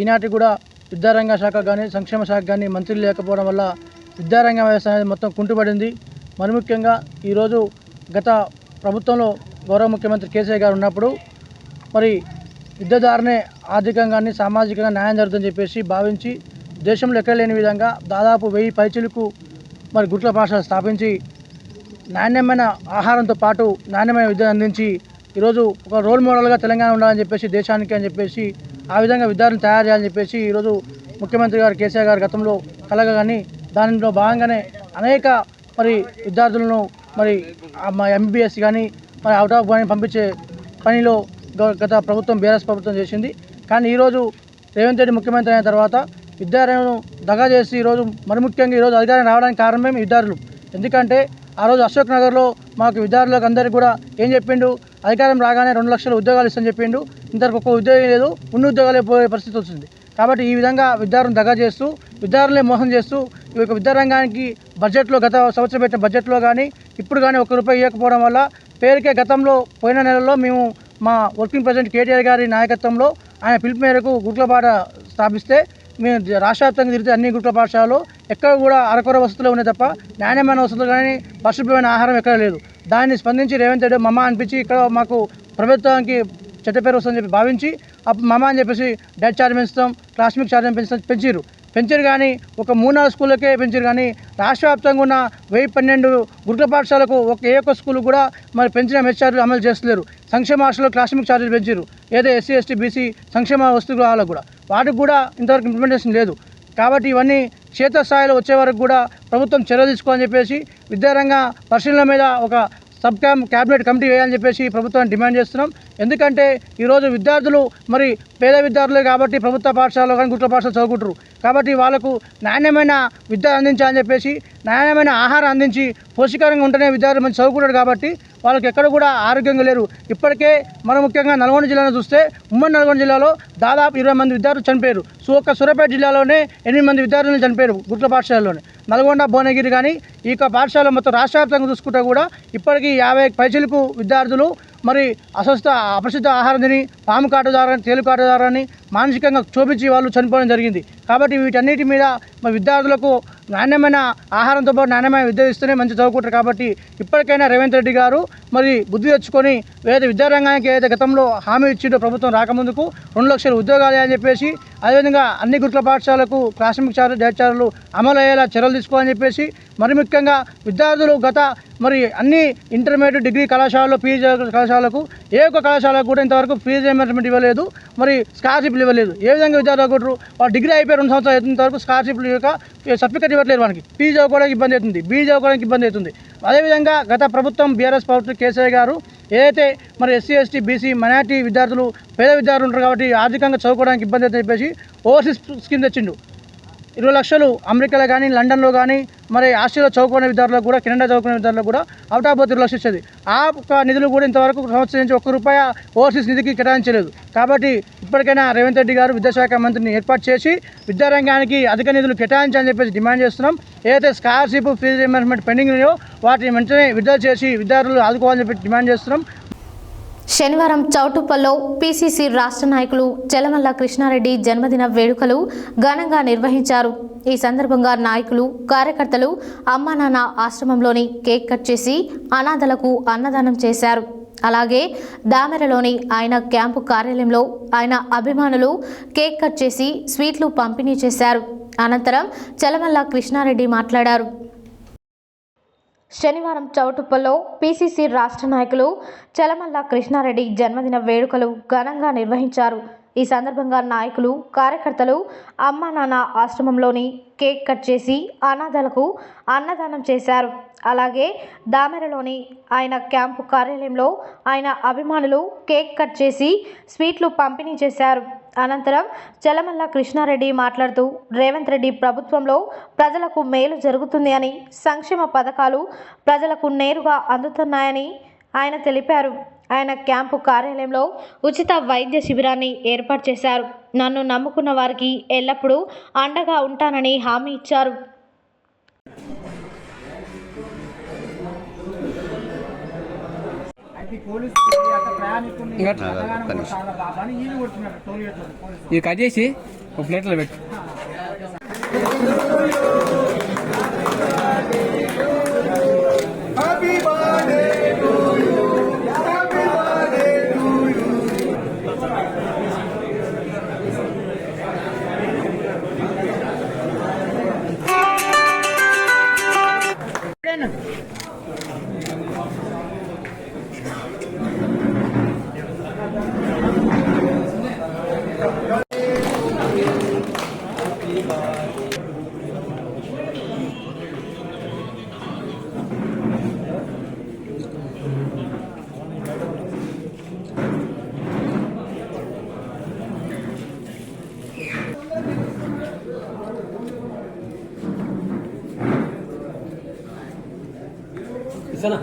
ఈనాటి కూడా విద్యారంగ శాఖ కానీ సంక్షేమ శాఖ కానీ మంత్రులు లేకపోవడం వల్ల విద్యారంగ వ్యవస్థ అనేది మొత్తం కుంటుపడింది. మరి ముఖ్యంగా ఈరోజు గత ప్రభుత్వంలో గౌరవ ముఖ్యమంత్రి కేసీఆర్ గారు ఉన్నప్పుడు మరి విద్యాదారునే ఆర్థికంగా సామాజికంగా న్యాయం జరుగుతుందని చెప్పేసి భావించి దేశంలో ఎక్కడ లేని విధంగా దాదాపు 1000 పైచిలకు మరి గురుకుల పాఠశాల స్థాపించి నాణ్యమైన ఆహారంతో పాటు నాణ్యమైన విద్యను అందించి ఈరోజు ఒక రోల్ మోడల్గా తెలంగాణ ఉండాలని చెప్పేసి దేశానికి అని చెప్పేసి ఆ విధంగా విద్యార్థులను తయారు చేయాలని చెప్పేసి ఈరోజు ముఖ్యమంత్రి గారు కేసీఆర్ గారు గతంలో కలగగాని దానిలో భాగంగానే అనేక మరి విద్యార్థులను మరి ఎంబీబీఎస్ కానీ మరి అవుట్ ఆఫ్ కానీ పంపించే పనిలో గత ప్రభుత్వం బీఆర్ఎస్ ప్రభుత్వం చేసింది. కానీ ఈరోజు రేవంత్ రెడ్డి ముఖ్యమంత్రి అయిన తర్వాత విద్యార్థులను దగా చేసి ఈరోజు మరి ముఖ్యంగా ఈరోజు అధికారం రావడానికి కారణమే విద్యార్థులు. ఎందుకంటే ఆ రోజు అశోక్ నగర్లో మాకు విద్యార్థులకు అందరికీ కూడా ఏం చెప్పిండు, అధికారం రాగానే 2 లక్షల ఉద్యోగాలు ఇస్తామని చెప్పిండు. ఇంతవరకు ఒక్క ఉద్యోగం లేదు, ఉన్న ఉద్యోగాలే పోయే పరిస్థితి వచ్చింది. కాబట్టి ఈ విధంగా విద్యార్థులను దగా చేస్తూ విద్యార్థులే మోసం చేస్తూ ఈ యొక్క విద్యారంగానికి బడ్జెట్లో గత సంవత్సరం పెట్టిన బడ్జెట్లో కానీ ఇప్పుడు కానీ ₹1 ఇవ్వకపోవడం వల్ల పేరుకే గతంలో పోయిన నెలలో మేము మా వర్కింగ్ ప్రెసిడెంట్ కేటీఆర్ గారి నాయకత్వంలో ఆయన పిలుపు మేరకు గురుకుల పాఠ స్థాపిస్తే మేము రాష్ట్ర వ్యాప్తంగా తిరిగితే అన్ని గురుకుల పాఠశాలలో ఎక్కడ కూడా అరకొర వసతులు ఉన్నాయి తప్ప నాణ్యమైన వసతులు కానీ పరిశుభ్రమైన ఆహారం ఎక్కడ లేదు. దాన్ని స్పందించి రేవంత్ రెడ్డి మమ్మ అనిపించి ఇక్కడ మాకు ప్రభుత్వానికి చెడ్డ పేరు వస్తుందని చెప్పి భావించి మమ్మ అని చెప్పేసి డైట్ ఛార్జ్ పెంచుతాం, క్లాస్మిక్ ఛార్జ్ పెంచారు కానీ ఒక 3-4 స్కూళ్ళకే పెంచారు. కానీ రాష్ట్ర వ్యాప్తంగా ఉన్న 1012 గురుకుల పాఠశాలకు ఏ ఒక్క స్కూల్ కూడా మరి పెంచిన మెస్ ఛార్జీలు అమలు చేస్తలేరు. సంక్షేమ హాస్టల్లో క్లాస్మిక్ ఛార్జీలు పెంచారు. ఏదో SC, ST, BC సంక్షేమ వసతి గృహాలకు కూడా వాటికి కూడా ఇంతవరకు ఇంప్లిమెంటేషన్ లేదు. కాబట్టి ఇవన్నీ క్షేత్రస్థాయిలో వచ్చే వరకు కూడా ప్రభుత్వం చర్య తీసుకోవాలని చెప్పేసి విద్యారంగ పరిశీలన మీద ఒక క్యాబినెట్ కమిటీ వేయాలని చెప్పేసి ప్రభుత్వాన్ని డిమాండ్ చేస్తున్నాం. ఎందుకంటే ఈరోజు విద్యార్థులు మరి పేద విద్యార్థులే కాబట్టి ప్రభుత్వ పాఠశాలలో కానీ గురుకుల పాఠశాల చదువుకుంటారు కాబట్టి వాళ్ళకు నాణ్యమైన విద్య అందించాలని చెప్పేసి నాణ్యమైన ఆహారం అందించి పోషకరంగా ఉంటేనే విద్యార్థులు మంచి చదువుకుంటారు కాబట్టి వాళ్ళకి ఎక్కడ కూడా ఆరోగ్యంగా లేరు. ఇప్పటికే మనం ముఖ్యంగా నల్గొండ జిల్లాలో చూస్తే ఉమ్మడి నల్గొండ జిల్లాలో దాదాపు 20 మంది విద్యార్థులు చనిపోయారు. ఒక్క సూర్యాపేట జిల్లాలోనే 8 మంది విద్యార్థులు చనిపోయారు గురుకుల పాఠశాలలోనే. నల్గొండ భువనగిరి కానీ ఈ పాఠశాల మొత్తం రాష్ట్ర వ్యాప్తంగా చూసుకుంటే కూడా ఇప్పటికీ 50 పైచిలకు విద్యార్థులు మరి అపరిశుద్ధ ఆహారం తిని పాము కాటు ద్వారా తేలు కాటు ద్వారాని మానసికంగా క్షోభించి వాళ్ళు చనిపోవడం జరిగింది. కాబట్టి వీటన్నిటి మీద మరి విద్యార్థులకు నాణ్యమైన ఆహారంతో పాటు నాణ్యమైన విద్య ఇస్తేనే మంచి చదువుకుంటారు. కాబట్టి ఇప్పటికైనా రేవంత్ రెడ్డి గారు మరి బుద్ధి తెచ్చుకొని ఏదైతే విద్యారంగానికి ఏదైతే గతంలో హామీ ఇచ్చిండో ప్రభుత్వం రాకముందుకు 2 లక్షల ఉద్యోగాలు అని చెప్పేసి అదేవిధంగా అన్ని గురుకుల పాఠశాలకు ప్రాథమిక డైరెక్టర్లు అమలు అయ్యేలా చర్యలు తీసుకోవాలని చెప్పేసి మరి ముఖ్యంగా విద్యార్థులు మరి అన్ని ఇంటర్మీడియట్ డిగ్రీ కళాశాలలో పీజీ కళాశాలకు ఏ ఒక్క కళాశాలకు కూడా ఇంతవరకు ఫీజు రియంబర్స్మెంట్ ఇవ్వలేదు, మరి స్కాలర్షిప్లు ఇవ్వలేదు. ఏ విధంగా విద్యార్థులు కొట్టరు వాళ్ళు డిగ్రీ అయిపోయి 2 సంవత్సరాలు అవుతున్నంతవరకు స్కాలర్షిప్లు ఇవ్వక సర్టిఫికేట్ ఇవ్వట్లేదు. మనకి పీజీ చదువుకోవడానికి ఇబ్బంది అవుతుంది, బీజీ చదువుకోవడానికి ఇబ్బంది అవుతుంది. అదేవిధంగా గత ప్రభుత్వం బీఆర్ఎస్ ప్రభుత్వం కేసీఆర్ గారు ఏదైతే మరి ఎస్సీ ఎస్టీ బీసీ మైనార్టీ విద్యార్థులు పేద విద్యార్థులు ఉంటారు కాబట్టి ఆర్థికంగా చదువుకోవడానికి ఇబ్బంది అవుతుందని చెప్పేసి ఓవర్సీస్ స్కీమ్ తెచ్చిండు. 20 లక్షలు అమెరికాలో కానీ లండన్లో కానీ మరి ఆస్ట్రేలియాలో చదువుకునే విద్యార్థులకు కూడా కెనడా చదువుకునే విద్యార్థులకు కూడా అవుట్ ఆఫ్ 20 లక్షలు ఇచ్చేది. ఆ నిధులు కూడా ఇంతవరకు సంవత్సరం నుంచి ₹1 ఓవర్సీస్ నిధికి కేటాయించలేదు. కాబట్టి ఇప్పటికైనా రేవంత్ రెడ్డి గారు విద్యాశాఖ మంత్రిని ఏర్పాటు చేసి విద్యారంగానికి అధిక నిధులు కేటాయించాలని చెప్పేసి డిమాండ్ చేస్తున్నాం. ఏదైతే స్కాలర్షిప్ ఫీజు రియంబర్స్మెంట్ పెండింగ్ ఉన్నాయో వాటిని వెంటనే విడుదల చేసి విద్యార్థులు ఆదుకోవాలని చెప్పి డిమాండ్ చేస్తున్నాం. శనివారం చౌటుప్పల్లో పీసీసీ రాష్ట్ర నాయకులు చెలమల్ల కృష్ణారెడ్డి జన్మదిన వేడుకలు ఘనంగా నిర్వహించారు. ఈ సందర్భంగా నాయకులు కార్యకర్తలు అమ్మా నాన్న ఆశ్రమంలోని కేక్ కట్ చేసి అనాథలకు అన్నదానం చేశారు. అలాగే దామెరలోని ఆయన క్యాంపు కార్యాలయంలో ఆయన అభిమానులు కేక్ కట్ చేసి స్వీట్లు పంపిణీ చేశారు. అనంతరం చెలమల్ల కృష్ణారెడ్డి మాట్లాడారు. శనివారం చౌటుప్పల్లో పీసీసీ రాష్ట్ర నాయకులు చెలమల్ల కృష్ణారెడ్డి జన్మదిన వేడుకలు ఘనంగా నిర్వహించారు. ఈ సందర్భంగా నాయకులు కార్యకర్తలు అమ్మా నాన్న ఆశ్రమంలోని కేక్ కట్ చేసి అనాథలకు అన్నదానం చేశారు. అలాగే దామెరలోని ఆయన క్యాంపు కార్యాలయంలో ఆయన అభిమానులు కేక్ కట్ చేసి స్వీట్లు పంపిణీ చేశారు. అనంతరం చెలమల్ల కృష్ణారెడ్డి మాట్లాడుతూ రేవంత్ రెడ్డి ప్రభుత్వంలో ప్రజలకు మేలు జరుగుతుంది అని, సంక్షేమ పథకాలు ప్రజలకు నేరుగా అందుతున్నాయని ఆయన తెలిపారు. ఆయన క్యాంపు కార్యాలయంలో ఉచిత వైద్య శిబిరాన్ని ఏర్పాటు చేశారు. నన్ను నమ్ముకున్న వారికి ఎల్లప్పుడూ అండగా ఉంటానని హామీ ఇచ్చారు. ఇది కట్ చేసి ఒక ప్లేట్లో పెట్టు. ఇసనా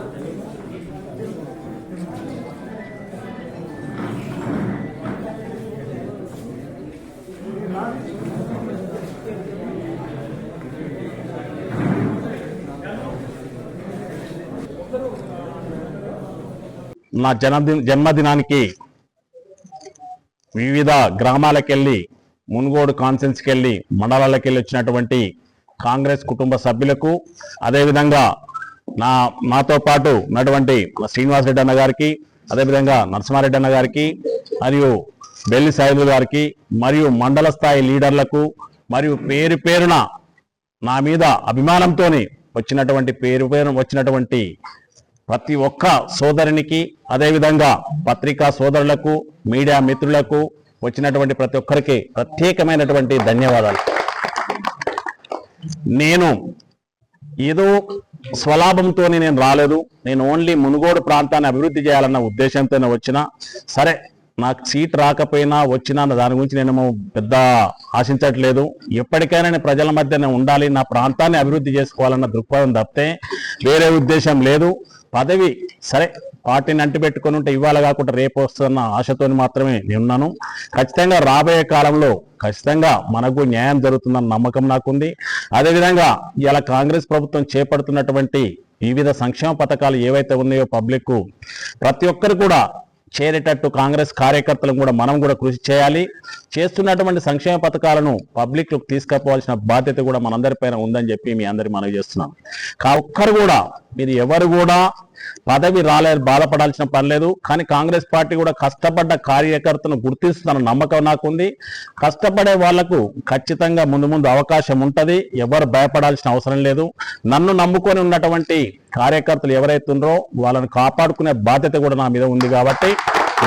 నా జన్మదినానికి వివిధ గ్రామాలకెళ్ళి మున్గోడు కాన్ఫరెన్స్కి వెళ్ళి మండలాలకు వెళ్ళి వచ్చినటువంటి కాంగ్రెస్ కుటుంబ సభ్యులకు, అదేవిధంగా నాతో పాటు ఉన్నటువంటి శ్రీనివాస్ రెడ్డి అన్న గారికి, అదేవిధంగా నరసింహారెడ్డి అన్న గారికి, మరియు బెల్లి సాయిలు గారికి, మరియు మండల స్థాయి లీడర్లకు, మరియు పేరు పేరున నా మీద అభిమానంతో వచ్చినటువంటి ప్రతి ఒక్క సోదరునికి, అదేవిధంగా పత్రికా సోదరులకు, మీడియా మిత్రులకు, వచ్చినటువంటి ప్రతి ఒక్కరికి ప్రత్యేకమైనటువంటి ధన్యవాదాలు. నేను ఏదో స్వలాభంతోనే నేను రాలేదు. నేను ఓన్లీ మునుగోడు ప్రాంతాన్ని అభివృద్ధి చేయాలన్న ఉద్దేశంతోనే వచ్చినా. సరే, నాకు సీట్ రాకపోయినా వచ్చినా దాని గురించి నేను పెద్ద ఆశించట్లేదు. ఎప్పటికైనా నేను ప్రజల మధ్యనే ఉండాలి, నా ప్రాంతాన్ని అభివృద్ధి చేసుకోవాలన్న దృక్పథం తప్పితే వేరే ఉద్దేశం లేదు. పదవి సరే పార్టీని అంటిపెట్టుకుని ఉంటే ఇవాళ కాకుండా రేపు వస్తున్న ఆశతో మాత్రమే నేనున్నాను. ఖచ్చితంగా రాబోయే కాలంలో ఖచ్చితంగా మనకు న్యాయం జరుగుతుందన్న నమ్మకం నాకుంది. అదేవిధంగా ఇలా కాంగ్రెస్ ప్రభుత్వం చేపడుతున్నటువంటి వివిధ సంక్షేమ పథకాలు ఏవైతే ఉన్నాయో పబ్లిక్ ప్రతి ఒక్కరు కూడా చేరేటట్టు కాంగ్రెస్ కార్యకర్తలు కూడా మనం కూడా కృషి చేయాలి. చేస్తున్నటువంటి సంక్షేమ పథకాలను పబ్లిక్ తీసుకుపోవాల్సిన బాధ్యత కూడా మనందరిపైన ఉందని చెప్పి మీ అందరికి మనవి చేస్తున్నాం. ఒక్కరు కూడా మీరు ఎవరు కూడా పదవి రాలేదు బాధపడాల్సిన పని లేదు. కానీ కాంగ్రెస్ పార్టీ కూడా కష్టపడ్డ కార్యకర్తను గుర్తిస్తున్న నమ్మకం నాకుంది. కష్టపడే వాళ్లకు ఖచ్చితంగా ముందు అవకాశం ఉంటుంది. ఎవరు భయపడాల్సిన అవసరం లేదు. నన్ను నమ్ముకొని ఉన్నటువంటి కార్యకర్తలు ఎవరైతే ఉన్నారో వాళ్ళని కాపాడుకునే బాధ్యత కూడా నా మీద ఉంది. కాబట్టి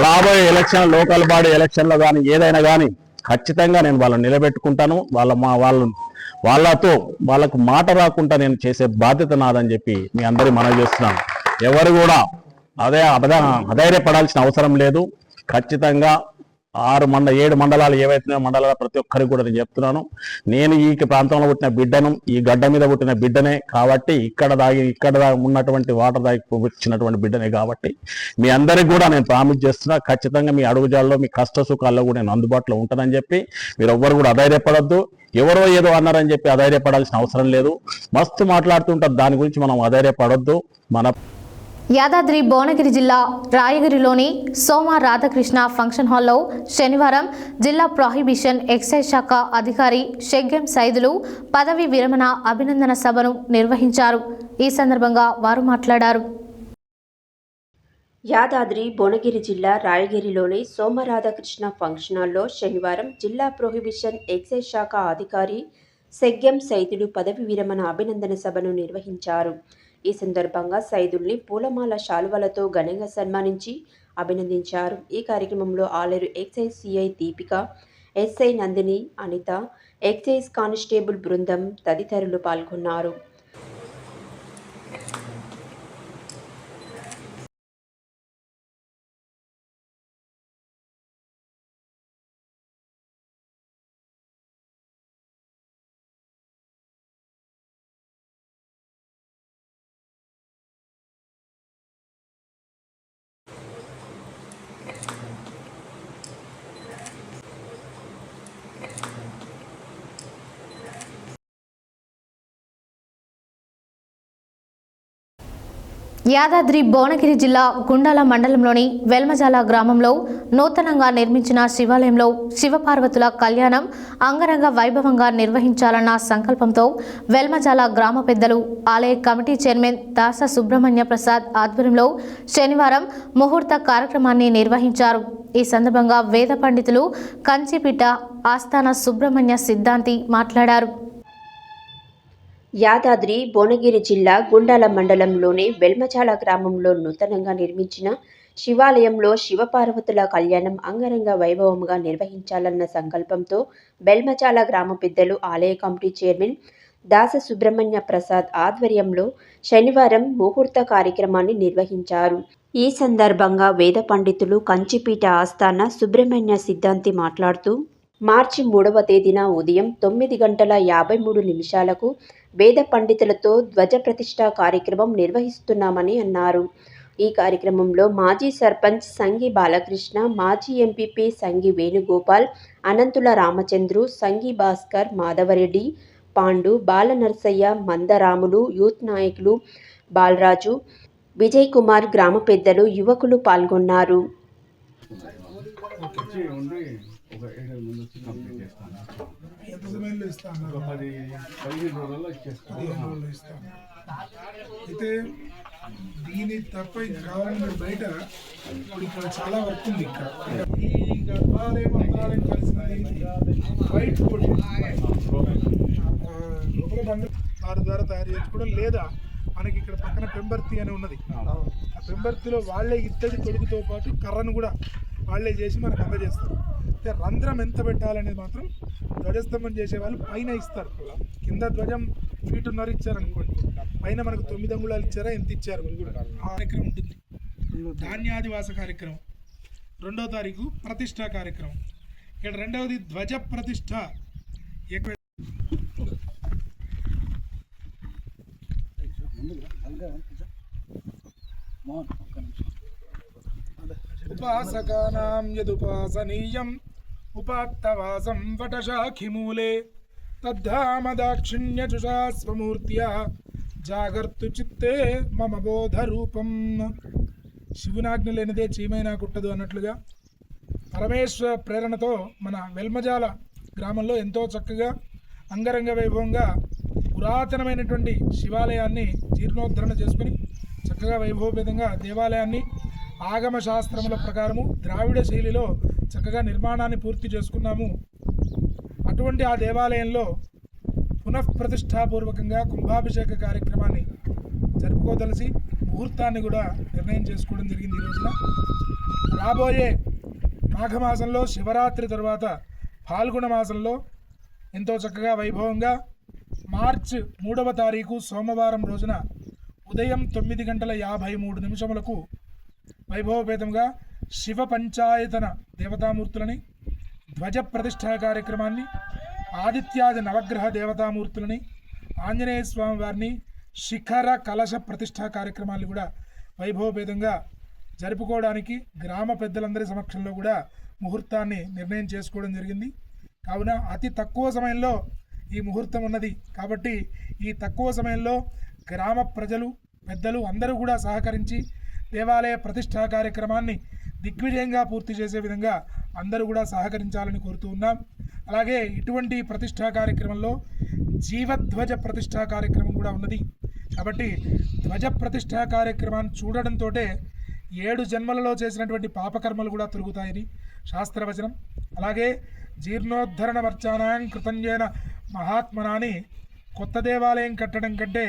రాబోయే ఎలక్షన్, లోకల్ బాడీ ఎలక్షన్లో కానీ ఏదైనా కానీ ఖచ్చితంగా నేను వాళ్ళని నిలబెట్టుకుంటాను. వాళ్ళకు మాట రాకుండా నేను చేసే బాధ్యత నాదని చెప్పి మీ అందరికీ మనవి చేస్తున్నాను. ఎవరు కూడా అధైర్యపడాల్సిన అవసరం లేదు. ఖచ్చితంగా 7 మండలాలు ఏవైతే మండలాలు ప్రతి ఒక్కరికి కూడా నేను చెప్తున్నాను. నేను ఈ ప్రాంతంలో పుట్టిన బిడ్డను, ఈ గడ్డ మీద పుట్టిన బిడ్డనే కాబట్టి ఇక్కడ ఉన్నటువంటి వాటర్ దాగి వచ్చినటువంటి బిడ్డనే కాబట్టి మీ అందరికి కూడా నేను ప్రామిస్ చేస్తున్నా. ఖచ్చితంగా మీ అడుగుజాల్లో, మీ కష్ట సుఖాల్లో కూడా నేను అందుబాటులో ఉంటానని చెప్పి మీరు ఎవ్వరు కూడా అధైర్యపడొద్దు. ఎవరో ఏదో అన్నారని చెప్పి అధైర్యపడాల్సిన అవసరం లేదు. మస్తు మాట్లాడుతుంటారు, దాని గురించి మనం అధైర్యపడొద్దు. యాదాద్రి భువనగిరి జిల్లా రాయగిరిలోని సోమ రాధాకృష్ణ ఫంక్షన్ హాల్లో శనివారం జిల్లా ప్రొహిబిషన్ ఎక్సైజ్ శాఖ అధికారి షెగ్గెం సైదులు పదవి విరమణ అభినందన సభను నిర్వహించారు. ఈ సందర్భంగా వారు మాట్లాడారు. యాదాద్రి భువనగిరి జిల్లా రాయగిరిలోని సోమ రాధాకృష్ణ ఫంక్షన్ హాల్లో శనివారం జిల్లా ప్రొహిబిషన్ ఎక్సైజ్ శాఖ అధికారి షెగ్గెం సైదులు పదవి విరమణ అభినందన సభను నిర్వహించారు. ఈ సందర్భంగా సైదుల్ని పూలమాల శాలువలతో ఘనంగా సన్మానించి అభినందించారు. ఈ కార్యక్రమంలో Aleru excise CI Deepika, SI Nandini, Anitha, excise constable బృందం తదితరులు పాల్గొన్నారు. యాదాద్రి భువనగిరి జిల్లా గుండాల మండలంలోని వెల్మజాల గ్రామంలో నూతనంగా నిర్మించిన శివాలయంలో శివపార్వతుల కళ్యాణం అంగరంగ వైభవంగా నిర్వహించాలన్న సంకల్పంతో వెల్మజాల గ్రామ పెద్దలు, ఆలయ కమిటీ చైర్మన్ దాస సుబ్రహ్మణ్య ప్రసాద్ ఆధ్వర్యంలో శనివారం ముహూర్త కార్యక్రమాన్ని నిర్వహించారు. ఈ సందర్భంగా వేద పండితులు కంచిపీఠ ఆస్థాన సుబ్రహ్మణ్య సిద్ధాంతి మాట్లాడారు. యాదాద్రి భువనగిరి జిల్లా గుండాల మండలంలోని వెల్మచాల గ్రామంలో నూతనంగా నిర్మించిన శివాలయంలో శివపార్వతుల కళ్యాణం అంగరంగ వైభవంగా నిర్వహించాలన్న సంకల్పంతో వెల్మచాల గ్రామ పెద్దలు, ఆలయ కమిటీ చైర్మన్ దాస సుబ్రహ్మణ్య ప్రసాద్ ఆధ్వర్యంలో శనివారం ముహూర్త కార్యక్రమాన్ని నిర్వహించారు. ఈ సందర్భంగా వేద పండితులు కంచిపీఠ ఆస్థాన సుబ్రహ్మణ్య సిద్ధాంతి మాట్లాడుతూ, మార్చి 3వ తేదీన ఉదయం 9:53 వేద పండితులతో ధ్వజ ప్రతిష్ఠ కార్యక్రమం నిర్వహిస్తున్నామని అన్నారు. ఈ కార్యక్రమంలో మాజీ సర్పంచ్ సంగి బాలకృష్ణ, మాజీ ఎంపీపీ సంగి వేణుగోపాల్, అనంతుల రామచంద్రు, సంగి భాస్కర్, మాధవరెడ్డి, పాండు, బాల నర్సయ్య, మందరాములు, యూత్ నాయకులు బాలరాజు, విజయ్ కుమార్, గ్రామ పెద్దలు, యువకులు పాల్గొన్నారు. అయితే దీని తప్ప గ్రామంలో బయట ఇక్కడ చాలా వర్క్ ఉంది. ఇక్కడ ఈ గర్భాలయం మంత్రాలయం కలిసింది వైట్ కోట్ లోపల బండ వారి ద్వారా తయారు చేసుకోవడం, లేదా మనకి ఇక్కడ పక్కన పెంబర్తి అని ఉన్నది. ఆ పెంబర్తిలో వాళ్ళే ఇత్తడి తొడుగుతో పాటు కర్రను కూడా వాళ్ళే చేసి మనకు అందజేస్తారు. అయితే రంధ్రం ఎంత పెట్టాలనేది మాత్రం ధ్వజస్తంభం చేసేవాళ్ళు పైన ఇస్తారు. కింద ధ్వజం ఫీటున్నర ఇచ్చారనుకోండి, పైన మనకు 9 అంగుళాలు ఇచ్చారా, ఎంత ఇచ్చారు కార్యక్రమం ఉంటుంది. ధాన్యాదివాస కార్యక్రమం 2వ తారీఖు ప్రతిష్ఠా కార్యక్రమం. ఇక్కడ 2వది ధ్వజ ప్రతిష్ఠ. ఉపాసకానాం యదుపాసనీయం ఉపాత్తవాసం వటశాఖిమూలే తద్ధామ దాక్షిణ్యజుషా స్వమూర్త్యా జాగర్తు చిత్తే మమ బోధ రూపం. శివునాజ్ఞ లేనిదే చీమైనా కుట్టదు అన్నట్లుగా పరమేశ్వర ప్రేరణతో మన వెల్మజాల గ్రామంలో ఎంతో చక్కగా అంగరంగ వైభవంగా పురాతనమైనటువంటి శివాలయాన్ని జీర్ణోద్ధరణ చేసుకుని చక్కగా వైభవపేతంగా దేవాలయాన్ని ఆగమ శాస్త్రముల ప్రకారము ద్రావిడ శైలిలో చక్కగా నిర్మాణాన్ని పూర్తి చేసుకున్నాము. అటువంటి ఆ దేవాలయంలో పునఃప్రతిష్టాపూర్వకంగా కుంభాభిషేక కార్యక్రమాన్ని జరుపుకోదలిసి ముహూర్తాన్ని కూడా నిర్ణయం చేసుకోవడం జరిగింది. ఈ రోజున రాబోయే మాఘమాసంలో శివరాత్రి తర్వాత ఫాల్గుణ మాసంలో ఎంతో చక్కగా వైభవంగా మార్చి 3వ తారీఖు సోమవారం రోజున ఉదయం 9:53 వైభవపేతంగా శివ పంచాయతన దేవతామూర్తులని, ధ్వజ ప్రతిష్ఠా కార్యక్రమాన్ని, ఆదిత్యాది నవగ్రహ దేవతామూర్తులని, ఆంజనేయ స్వామి వారిని, శిఖర కలశ ప్రతిష్ఠా కార్యక్రమాన్ని కూడా వైభవపేతంగా జరుపుకోవడానికి గ్రామ పెద్దలందరి సమక్షంలో కూడా ముహూర్తాన్ని నిర్ణయం చేసుకోవడం జరిగింది. కావున అతి తక్కువ సమయంలో ఈ ముహూర్తం ఉన్నది కాబట్టి ఈ తక్కువ సమయంలో గ్రామ ప్రజలు పెద్దలు అందరూ కూడా సహకరించి దేవాలయ ప్రతిష్ఠా కార్యక్రమాన్ని దిగ్విజయంగా పూర్తి చేసే విధంగా అందరూ కూడా సహకరించాలని కోరుతూ ఉన్నాం. అలాగే ఇటువంటి ప్రతిష్ఠా కార్యక్రమంలో జీవధ్వజ ప్రతిష్ఠా కార్యక్రమం కూడా ఉన్నది కాబట్టి ధ్వజ ప్రతిష్ఠా కార్యక్రమాన్ని చూడడంతో 7 జన్మలలో చేసినటువంటి పాపకర్మలు కూడా తొలగుతాయని శాస్త్రవచనం. అలాగే జీర్ణోద్ధరణ వర్చానాం కృతంజైన మహాత్మనాని, కొత్త దేవాలయం కట్టడం కంటే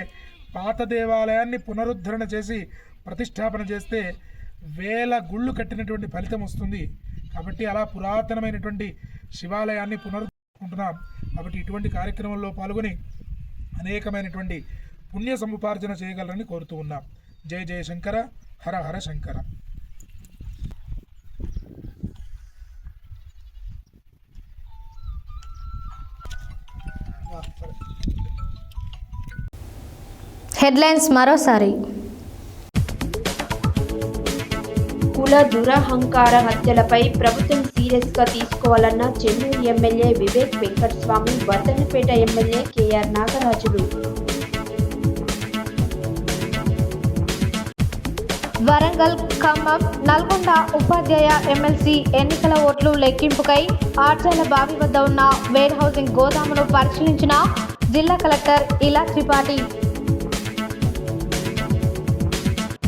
పాత దేవాలయాన్ని పునరుద్ధరణ చేసి ప్రతిష్టాపన చేస్తే 1000 గుళ్ళు కట్టినటువంటి ఫలితం వస్తుంది. కాబట్టి అలా పురాతనమైనటువంటి శివాలయాన్ని పునరుద్ధరించుకుంటున్నాం. కాబట్టి ఇటువంటి కార్యక్రమంలో పాల్గొని అనేకమైనటువంటి పుణ్య సముపార్జన చేయగలరని కోరుతూ ఉన్నాం. జయ జయ శంకర, హర హర శంకర. హెడ్లైన్స్ మరోసారి. కుల దురహంకార హత్యలపై ప్రభుత్వం సీరియస్గా తీసుకోవాలన్న Chennur MLA Vivek Venkataswamy, Wardhannapet MLA KR నాగరాజులు. వరంగల్, ఖమ్మం, నల్గొండ ఉపాధ్యాయ ఎమ్మెల్సీ ఎన్నికల ఓట్లు లెక్కింపుకై ఆర్చాల బావి వద్ద ఉన్న వేర్ హౌసింగ్ గోదామును పరిశీలించిన జిల్లా కలెక్టర్ ఇలా త్రిపాఠి.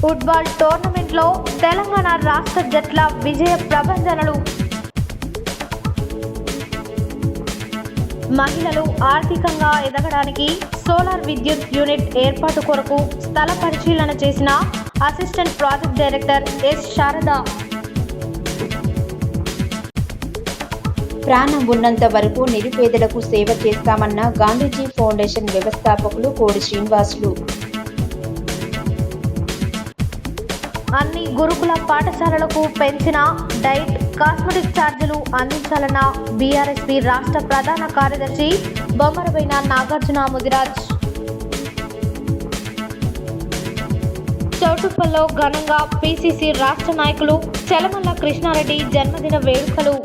ఫుట్బాల్ టోర్నమెంట్లో తెలంగాణ రాష్ట్ర జట్ల విజయ ప్రభంజనలు. మహిళలు ఆర్థికంగా ఎదగడానికి సోలార్ విద్యుత్ యూనిట్ ఏర్పాటు కొరకు స్థల పరిశీలన చేసిన assistant project director S Sharada. ప్రాణం ఉన్నంత వరకు నిరుపేదలకు సేవ చేస్తామన్న గాంధీజీ ఫౌండేషన్ వ్యవస్థాపకులు కోడి శ్రీనివాసులు. అన్ని గురుకుల పాఠశాలలకు పెంచిన డైట్, కాస్మెటిక్ ఛార్జీలు అందించాలన్న బీఆర్ఎస్పీ రాష్ట్ర ప్రధాన కార్యదర్శి బొమ్మరబోయిన నాగార్జున ముదిరాజ్. చౌటుప్పల్లో ఘనంగా పీసీసీ రాష్ట్ర నాయకులు చలమల్ల కృష్ణారెడ్డి జన్మదిన వేడుకలు.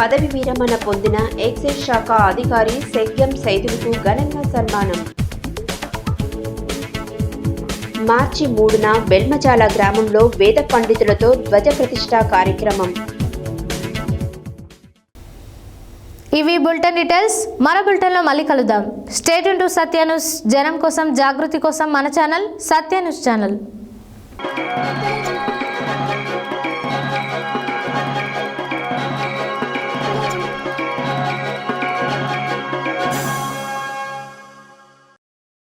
పదవి విరమణ పొందిన ఎక్సైజ్ శాఖ అధికారి సెగ్గం సైదులకు ఘనంగా సన్మానం. మార్చి 3న బెల్మజాల గ్రామంలో వేద పండితులతో ధ్వజ ప్రతిష్ఠా కార్యక్రమం. ఇవి బులెటిన్ డీటెయిల్స్. మరో బులెటిన్లో మళ్ళీ కలుద్దాం. Stay tune to Satya news. జనం కోసం, జాగృతి కోసం మన ఛానల్ సత్య న్యూస్ ఛానల్.